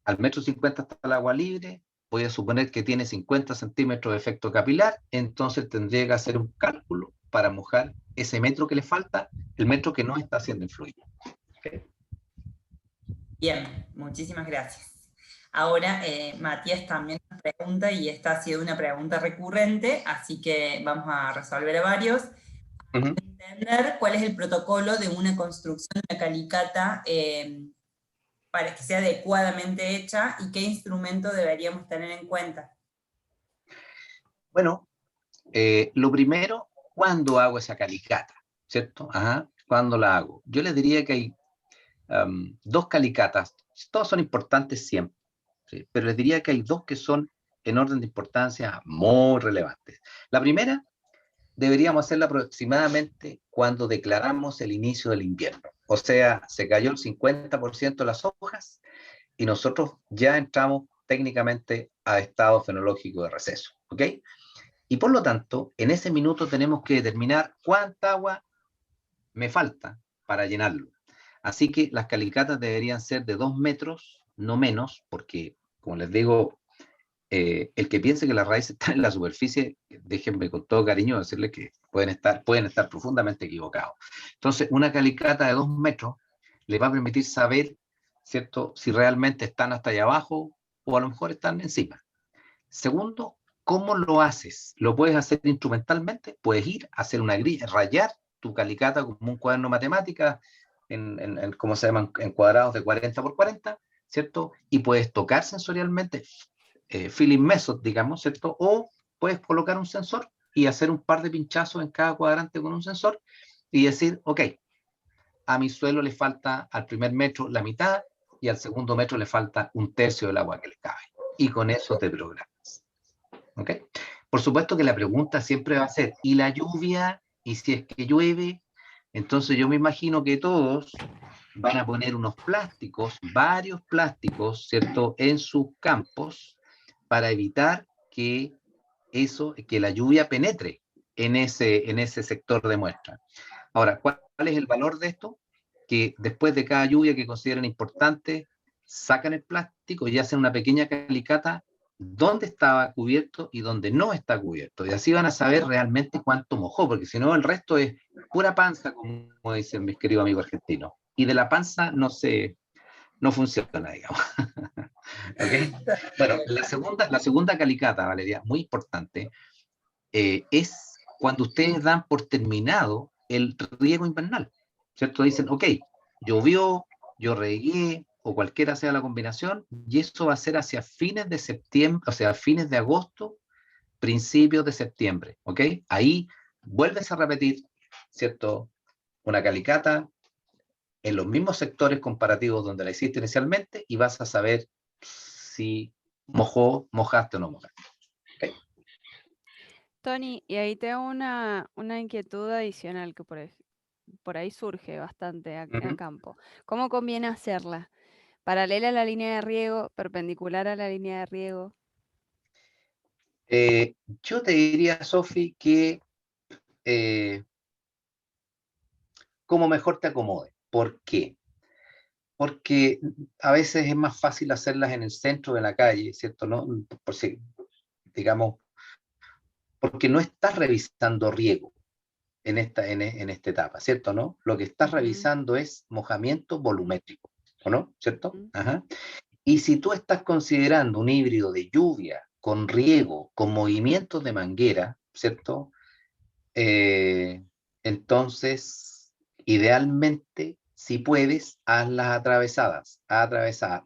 Al 1,50 m está el agua libre, voy a suponer que tiene 50 centímetros de efecto capilar, entonces tendría que hacer un cálculo para mojar ese metro que le falta, el metro que no está siendo influido. ¿Okay? Bien, muchísimas gracias. Ahora, Matías también nos pregunta, y esta ha sido una pregunta recurrente, así que vamos a resolver a varios. Entender cuál es el protocolo de una construcción de una calicata para que sea adecuadamente hecha y qué instrumento deberíamos tener en cuenta. Bueno, lo primero, ¿cuándo hago esa calicata? ¿Cierto? ¿Cuándo la hago? Yo les diría que hay dos calicatas, todas son importantes siempre, ¿sí? Pero les diría que hay dos que son en orden de importancia muy relevantes. La primera, deberíamos hacerla aproximadamente cuando declaramos el inicio del invierno. O sea, se cayó el 50% de las hojas y nosotros ya entramos técnicamente a estado fenológico de receso, ¿ok? Y por lo tanto, en ese minuto tenemos que determinar cuánta agua me falta para llenarlo. Así que las calicatas deberían ser de 2 metros, no menos, porque, como les digo, el que piense que las raíces están en la superficie, déjenme con todo cariño decirles que pueden estar profundamente equivocados. Entonces, una calicata de 2 metros les va a permitir saber, ¿cierto?, si realmente están hasta allá abajo o a lo mejor están encima. Segundo, ¿cómo lo haces? ¿Lo puedes hacer instrumentalmente? Puedes ir a hacer una grilla, rayar tu calicata como un cuaderno de matemáticas, ¿cómo se llaman? En cuadrados de 40 por 40, ¿cierto? Y puedes tocar sensorialmente, feeling method, digamos, ¿cierto? O puedes colocar un sensor y hacer un par de pinchazos en cada cuadrante con un sensor y decir, ok, a mi suelo le falta al primer metro la mitad y al segundo metro le falta 1/3 del agua que le cabe. Y con eso te programas. ¿Ok? Por supuesto que la pregunta siempre va a ser, ¿y la lluvia? ¿Y si es que llueve? Entonces yo me imagino que todos van a poner unos plásticos, varios plásticos, ¿cierto?, en sus campos para evitar que la lluvia penetre en ese sector de muestra. Ahora, ¿cuál es el valor de esto? Que después de cada lluvia que consideren importante, sacan el plástico y hacen una pequeña calicata dónde estaba cubierto y dónde no está cubierto. Y así van a saber realmente cuánto mojó, porque si no el resto es pura panza, como dicen mis queridos amigos argentinos. Y de la panza no funciona, digamos. ¿Okay? Bueno, la segunda calicata, Valeria, muy importante, es cuando ustedes dan por terminado el riego invernal, ¿cierto? Dicen, ok, llovió, yo regué, o cualquiera sea la combinación, y eso va a ser hacia fines de septiembre, o sea, fines de agosto, principios de septiembre, ¿ok? Ahí vuelves a repetir, ¿cierto? Una calicata en los mismos sectores comparativos donde la hiciste inicialmente y vas a saber si mojaste o no mojaste. ¿Okay? Tony, y ahí te hago una inquietud adicional que por ahí surge bastante en campo. ¿Cómo conviene hacerla? ¿Paralela a la línea de riego? ¿Perpendicular a la línea de riego? Yo te diría, Sofi, que como mejor te acomode. ¿Por qué? Porque a veces es más fácil hacerlas en el centro de la calle, ¿cierto? ¿No? Por si, digamos, porque no estás revisando riego en esta etapa, ¿cierto? ¿No? Lo que estás revisando es mojamiento volumétrico, ¿o no? ¿Cierto? Ajá. Y si tú estás considerando un híbrido de lluvia con riego, con movimientos de manguera, ¿cierto? Entonces, idealmente, si puedes, hazlas atravesadas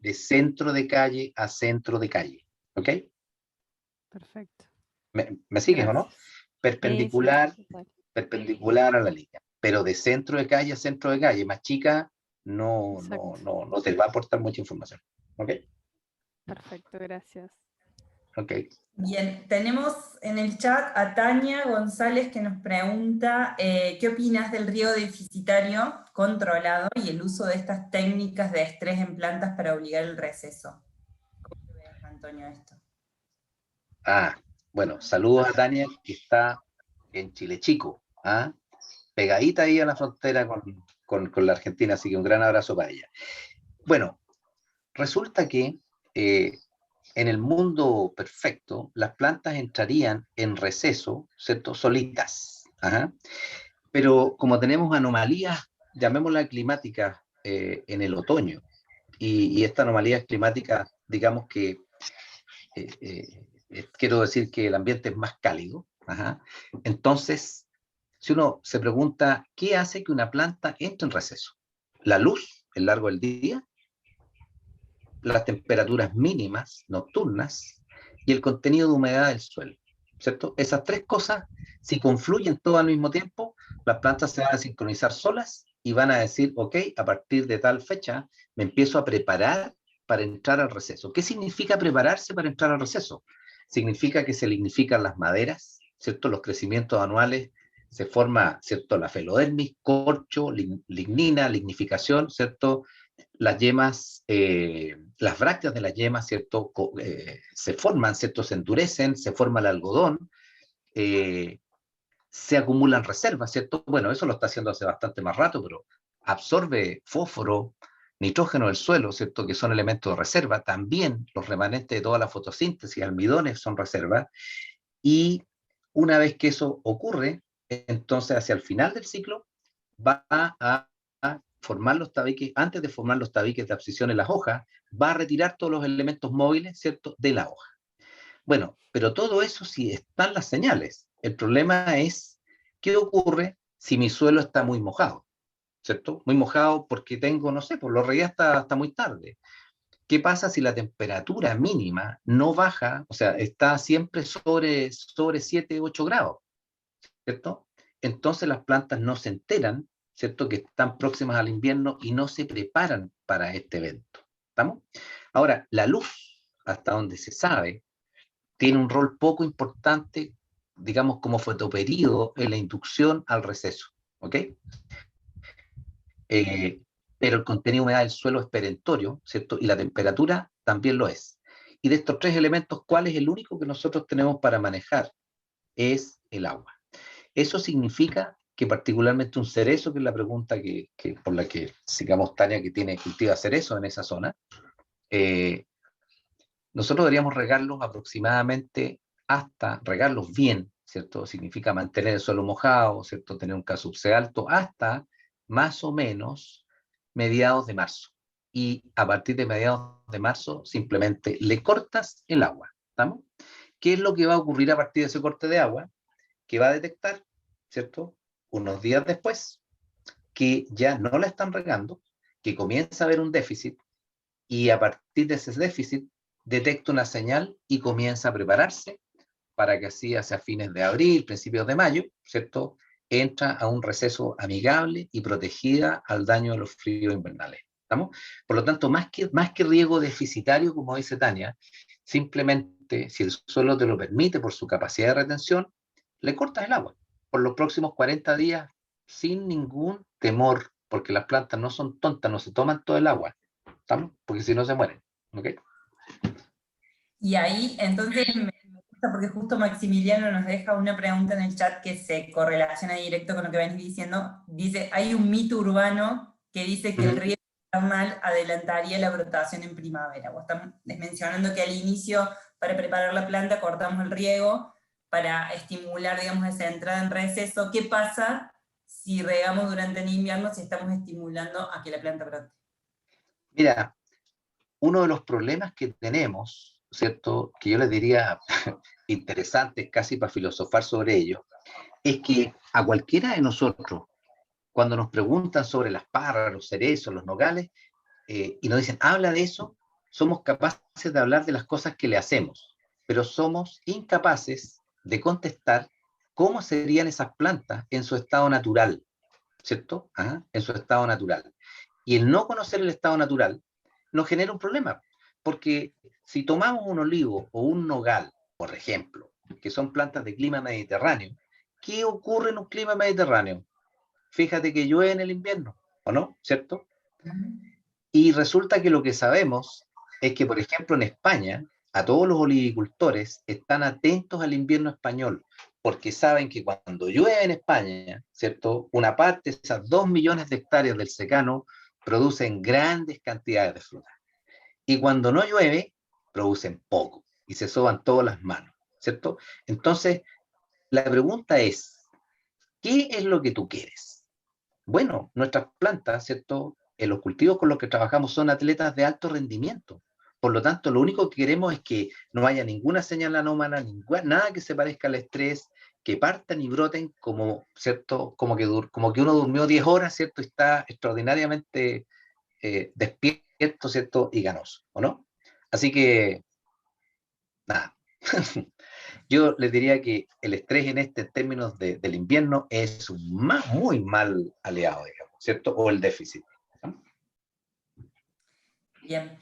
de centro de calle a centro de calle, ¿ok? Perfecto. ¿Me sigues o no? Gracias. Perpendicular, Sí, total. perpendicular a la línea, pero de centro de calle a centro de calle, más chica, no te va a aportar mucha información, ¿ok? Perfecto, gracias. Ok. Bien, tenemos en el chat a Tania González que nos pregunta ¿qué opinas del riego deficitario controlado y el uso de estas técnicas de estrés en plantas para obligar el receso? ¿Cómo lo ves, Antonio, esto? Bueno, saludos a Tania, que está en Chile Chico, pegadita ahí a la frontera con la Argentina, así que un gran abrazo para ella. Bueno, resulta que en el mundo perfecto, las plantas entrarían en receso, ¿cierto? Solitas. Pero como tenemos anomalías, llamémoslas climáticas, en el otoño, y esta anomalía climática, digamos que quiero decir que el ambiente es más cálido. Entonces, si uno se pregunta, ¿qué hace que una planta entre en receso? La luz, el largo del día, las temperaturas mínimas nocturnas y el contenido de humedad del suelo, ¿cierto? Esas tres cosas, si confluyen todo al mismo tiempo, las plantas se van a sincronizar solas y van a decir, ok, a partir de tal fecha me empiezo a preparar para entrar al receso. ¿Qué significa prepararse para entrar al receso? Significa que se lignifican las maderas, ¿cierto? Los crecimientos anuales, se forma, ¿cierto? La felodermis, corcho, lignina, lignificación, ¿cierto? Las yemas, las brácteas de las yemas, ¿cierto? Se forman, ¿cierto? Se endurecen, se forma el algodón, se acumulan reservas, ¿cierto? Bueno, eso lo está haciendo hace bastante más rato, pero absorbe fósforo, nitrógeno del suelo, ¿cierto? Que son elementos de reserva. También los remanentes de toda la fotosíntesis, almidones, son reservas. Y una vez que eso ocurre, entonces hacia el final del ciclo va a formar los tabiques. Antes de formar los tabiques de abscisión en las hojas, va a retirar todos los elementos móviles, ¿cierto?, de la hoja. Bueno, pero todo eso sí están las señales. El problema es, ¿qué ocurre si mi suelo está muy mojado? ¿Cierto? Muy mojado porque tengo, no sé, pues lo regué hasta muy tarde. ¿Qué pasa si la temperatura mínima no baja, o sea, está siempre sobre 7, 8 grados, ¿cierto? Entonces las plantas no se enteran, ¿cierto?, que están próximas al invierno y no se preparan para este evento. ¿Estamos? Ahora, la luz, hasta donde se sabe, tiene un rol poco importante, digamos, como fotoperíodo en la inducción al receso, ¿ok? Pero el contenido de humedad del suelo es perentorio, ¿cierto? Y la temperatura también lo es. Y de estos tres elementos, ¿cuál es el único que nosotros tenemos para manejar? Es el agua. Eso significa que particularmente un cerezo, que es la pregunta por la que sigamos Tania, que tiene cultiva cerezo en esa zona, nosotros deberíamos regarlos aproximadamente hasta regarlos bien, ¿cierto? Significa mantener el suelo mojado, ¿cierto? Tener un K/C alto, hasta más o menos mediados de marzo. Y a partir de mediados de marzo, simplemente le cortas el agua, ¿estamos? ¿Qué es lo que va a ocurrir a partir de ese corte de agua? Que va a detectar, ¿cierto? Unos días después, que ya no la están regando, que comienza a haber un déficit, y a partir de ese déficit detecta una señal y comienza a prepararse para que así hacia fines de abril, principios de mayo, ¿cierto? Entra a un receso amigable y protegida al daño de los fríos invernales. ¿Estamos? Por lo tanto, más que riego deficitario, como dice Tania, simplemente, si el suelo te lo permite por su capacidad de retención, le cortas el agua por los próximos 40 días sin ningún temor, porque las plantas no son tontas, no se toman todo el agua, ¿estamos? Porque si no se mueren, ¿ok? Y ahí, entonces, me gusta porque justo Maximiliano nos deja una pregunta en el chat que se correlaciona directo con lo que venís diciendo. Dice, hay un mito urbano que dice que el riego invernal adelantaría la brotación en primavera. Vos estás mencionando que al inicio, para preparar la planta, cortamos el riego para estimular, digamos, esa entrada en receso. ¿Qué pasa si regamos durante el invierno, si estamos estimulando a que la planta brote? Mira, uno de los problemas que tenemos, ¿cierto? Que yo les diría interesantes casi para filosofar sobre ello, es que a cualquiera de nosotros, cuando nos preguntan sobre las parras, los cerezos, los nogales, y nos dicen, habla de eso, somos capaces de hablar de las cosas que le hacemos, pero somos incapaces de contestar cómo serían esas plantas en su estado natural, ¿cierto? Ajá, en su estado natural. Y el no conocer el estado natural nos genera un problema, porque si tomamos un olivo o un nogal, por ejemplo, que son plantas de clima mediterráneo, ¿qué ocurre en un clima mediterráneo? Fíjate que llueve en el invierno, ¿o no? ¿Cierto? Y resulta que lo que sabemos es que, por ejemplo, en España, a todos los olivicultores están atentos al invierno español, porque saben que cuando llueve en España, ¿cierto? Una parte de esas 2 millones de hectáreas del secano producen grandes cantidades de fruta. Y cuando no llueve, producen poco y se soban todas las manos, ¿cierto? Entonces, la pregunta es, ¿qué es lo que tú quieres? Bueno, nuestras plantas, ¿cierto? En los cultivos con los que trabajamos son atletas de alto rendimiento. Por lo tanto, lo único que queremos es que no haya ninguna señal anómala, nada que se parezca al estrés, que partan y broten como, ¿cierto? Como que uno durmió 10 horas, ¿cierto? Y está extraordinariamente despierto, ¿cierto? Y ganoso, ¿o no? Así que, nada. Yo les diría que el estrés en términos del invierno es un muy mal aliado, digamos, ¿cierto? O el déficit, ¿no? Bien.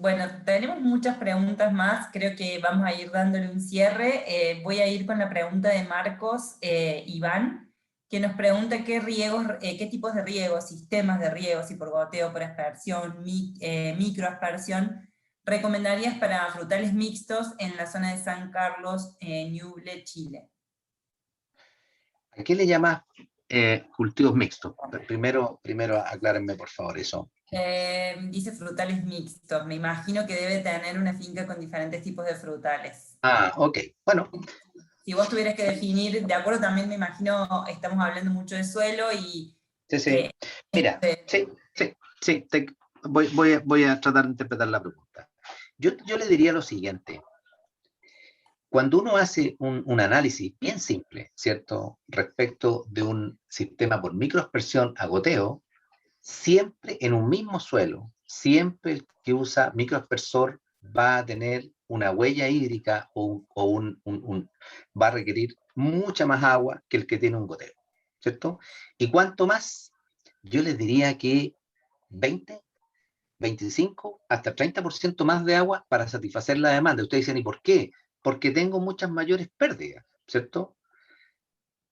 Bueno, tenemos muchas preguntas más, creo que vamos a ir dándole un cierre. Voy a ir con la pregunta de Marcos Iván, que nos pregunta qué tipos de riego, sistemas de riego, si por goteo, por aspersión, microaspersión, recomendarías para frutales mixtos en la zona de San Carlos, Ñuble, Chile. ¿A qué le llamas cultivos mixtos? Primero aclárenme, por favor, eso. Dice frutales mixtos, me imagino que debe tener una finca con diferentes tipos de frutales. Ah, ok, bueno. Si vos tuvieras que definir, de acuerdo también me imagino, estamos hablando mucho de suelo y... Sí. Mira, sí, voy a tratar de interpretar la pregunta. Yo le diría lo siguiente. Cuando uno hace un análisis bien simple, ¿cierto? Respecto de un sistema por microaspersión a goteo, siempre en un mismo suelo, siempre el que usa microaspersor va a tener una huella hídrica va a requerir mucha más agua que el que tiene un goteo, ¿cierto? Y cuanto más, yo les diría que 20, 25, hasta 30% más de agua para satisfacer la demanda. Ustedes dicen, ¿y por qué? Porque tengo muchas mayores pérdidas, ¿cierto?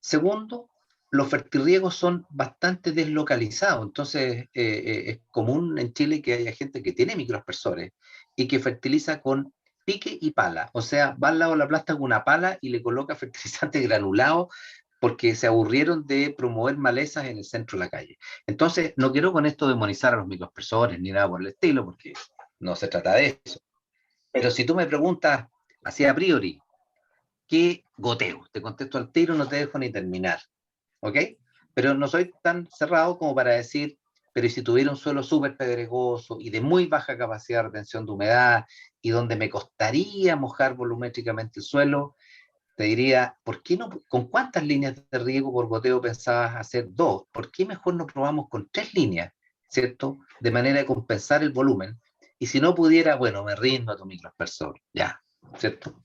Segundo, los fertirriegos son bastante deslocalizados, entonces es común en Chile que haya gente que tiene microaspersores y que fertiliza con pique y pala, o sea, va al lado de la planta con una pala y le coloca fertilizante granulado porque se aburrieron de promover malezas en el centro de la calle. Entonces, no quiero con esto demonizar a los microaspersores ni nada por el estilo, porque no se trata de eso. Pero si tú me preguntas, así a priori, ¿qué goteo? Te contesto al tiro, no te dejo ni terminar, ¿ok? Pero no soy tan cerrado como para decir, pero ¿y si tuviera un suelo súper pedregoso y de muy baja capacidad de retención de humedad y donde me costaría mojar volumétricamente el suelo? Te diría, ¿por qué no? ¿Con cuántas líneas de riego por goteo pensabas hacer? 2. ¿Por qué mejor no probamos con 3 líneas, ¿cierto? De manera de compensar el volumen. Y si no pudiera, bueno, me rindo a tu microaspersor, ya, ¿cierto?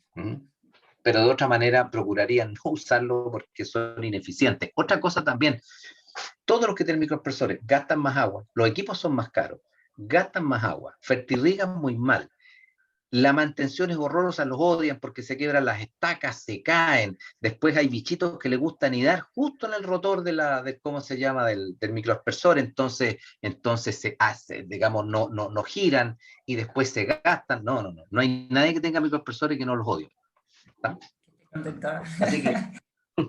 Pero de otra manera procuraría no usarlo porque son ineficientes. Otra cosa también, todos los que tienen microaspersores gastan más agua, los equipos son más caros, gastan más agua, fertirrigan muy mal. La mantención es horrorosa, los odian porque se quiebran las estacas, se caen. Después hay bichitos que le gusta anidar justo en el rotor ¿cómo se llama? Del microaspersor. Entonces se hace, digamos, no giran y después se gastan. No. No hay nadie que tenga microaspersores que no los odie. ¿Está? Así que.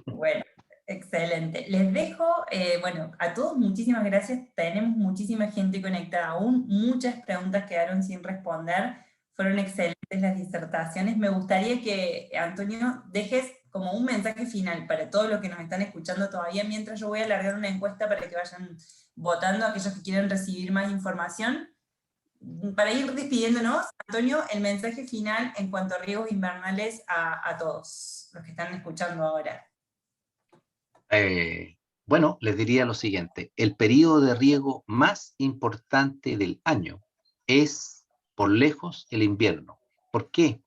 Bueno, excelente. Les dejo, bueno, a todos muchísimas gracias. Tenemos muchísima gente conectada aún. Muchas preguntas quedaron sin responder. Fueron excelentes las disertaciones. Me gustaría que, Antonio, dejes como un mensaje final para todos los que nos están escuchando todavía, mientras yo voy a alargar una encuesta para que vayan votando aquellos que quieran recibir más información. Para ir despidiéndonos, Antonio, el mensaje final en cuanto a riegos invernales a todos los que están escuchando ahora. Bueno, les diría lo siguiente. El periodo de riego más importante del año es, por lejos, el invierno. ¿Por qué?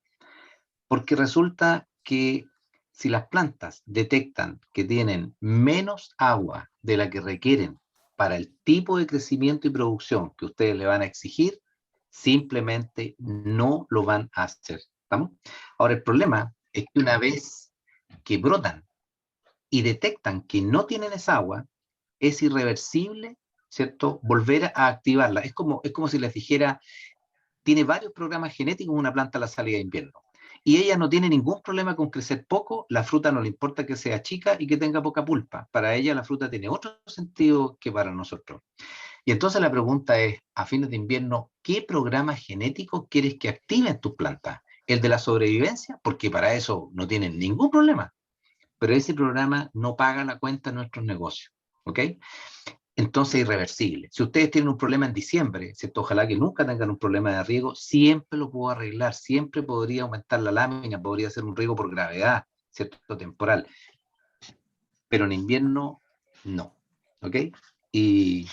Porque resulta que si las plantas detectan que tienen menos agua de la que requieren para el tipo de crecimiento y producción que ustedes le van a exigir, simplemente no lo van a hacer. ¿Estamos? Ahora, el problema es que una vez que brotan y detectan que no tienen esa agua, es irreversible, ¿cierto? Volver a activarla. Es como si les dijera, tiene varios programas genéticos una planta a la salida de invierno. Y ella no tiene ningún problema con crecer poco, la fruta no le importa que sea chica y que tenga poca pulpa. Para ella la fruta tiene otro sentido que para nosotros. Y entonces la pregunta es, a fines de invierno, ¿qué programa genético quieres que activen tus plantas? ¿El de la sobrevivencia? Porque para eso no tienen ningún problema. Pero ese programa no paga la cuenta de nuestros negocios, ¿ok? Entonces irreversible. Si ustedes tienen un problema en diciembre, ¿cierto? Ojalá que nunca tengan un problema de riego, siempre lo puedo arreglar, siempre podría aumentar la lámina, podría hacer un riego por gravedad, ¿cierto? Temporal. Pero en invierno, no, ¿ok? Y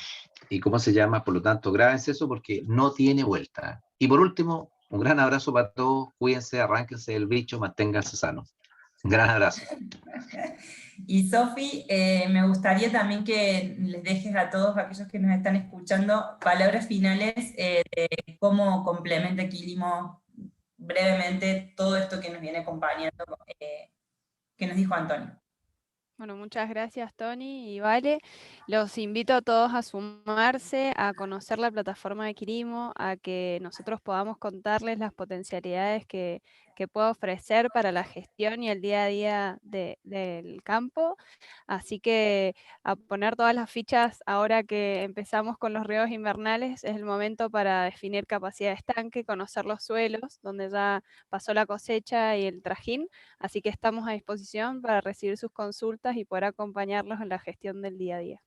¿cómo se llama? Por lo tanto, grábense eso porque no tiene vuelta. Y por último, un gran abrazo para todos, cuídense, arránquense del bicho, manténganse sanos. Un gran abrazo. Y Sofi, me gustaría también que les dejes a todos aquellos que nos están escuchando palabras finales de cómo complementa Quilimo brevemente todo esto que nos viene acompañando, que nos dijo Antonio. Bueno, muchas gracias Tony y Vale. Los invito a todos a sumarse, a conocer la plataforma de Quilimo, a que nosotros podamos contarles las potencialidades que puede ofrecer para la gestión y el día a día del campo. Así que a poner todas las fichas ahora que empezamos con los riegos invernales, es el momento para definir capacidad de estanque, conocer los suelos, donde ya pasó la cosecha y el trajín. Así que estamos a disposición para recibir sus consultas y poder acompañarlos en la gestión del día a día.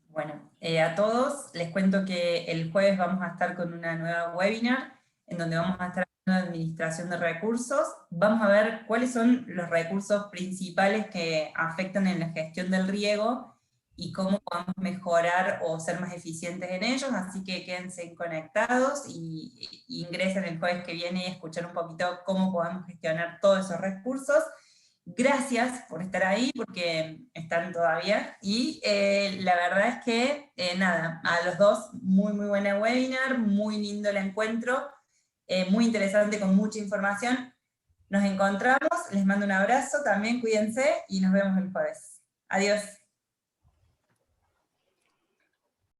Bueno, a todos les cuento que el jueves vamos a estar con una nueva webinar en donde vamos a estar hablando de administración de recursos. Vamos a ver cuáles son los recursos principales que afectan en la gestión del riego y cómo podemos mejorar o ser más eficientes en ellos, así que quédense conectados y ingresen el jueves que viene y escuchar un poquito cómo podemos gestionar todos esos recursos. Gracias por estar ahí, porque están todavía, y la verdad es que, nada, a los dos, muy buena webinar, muy lindo el encuentro, muy interesante con mucha información. Nos encontramos, les mando un abrazo, también cuídense, y nos vemos el jueves. Adiós.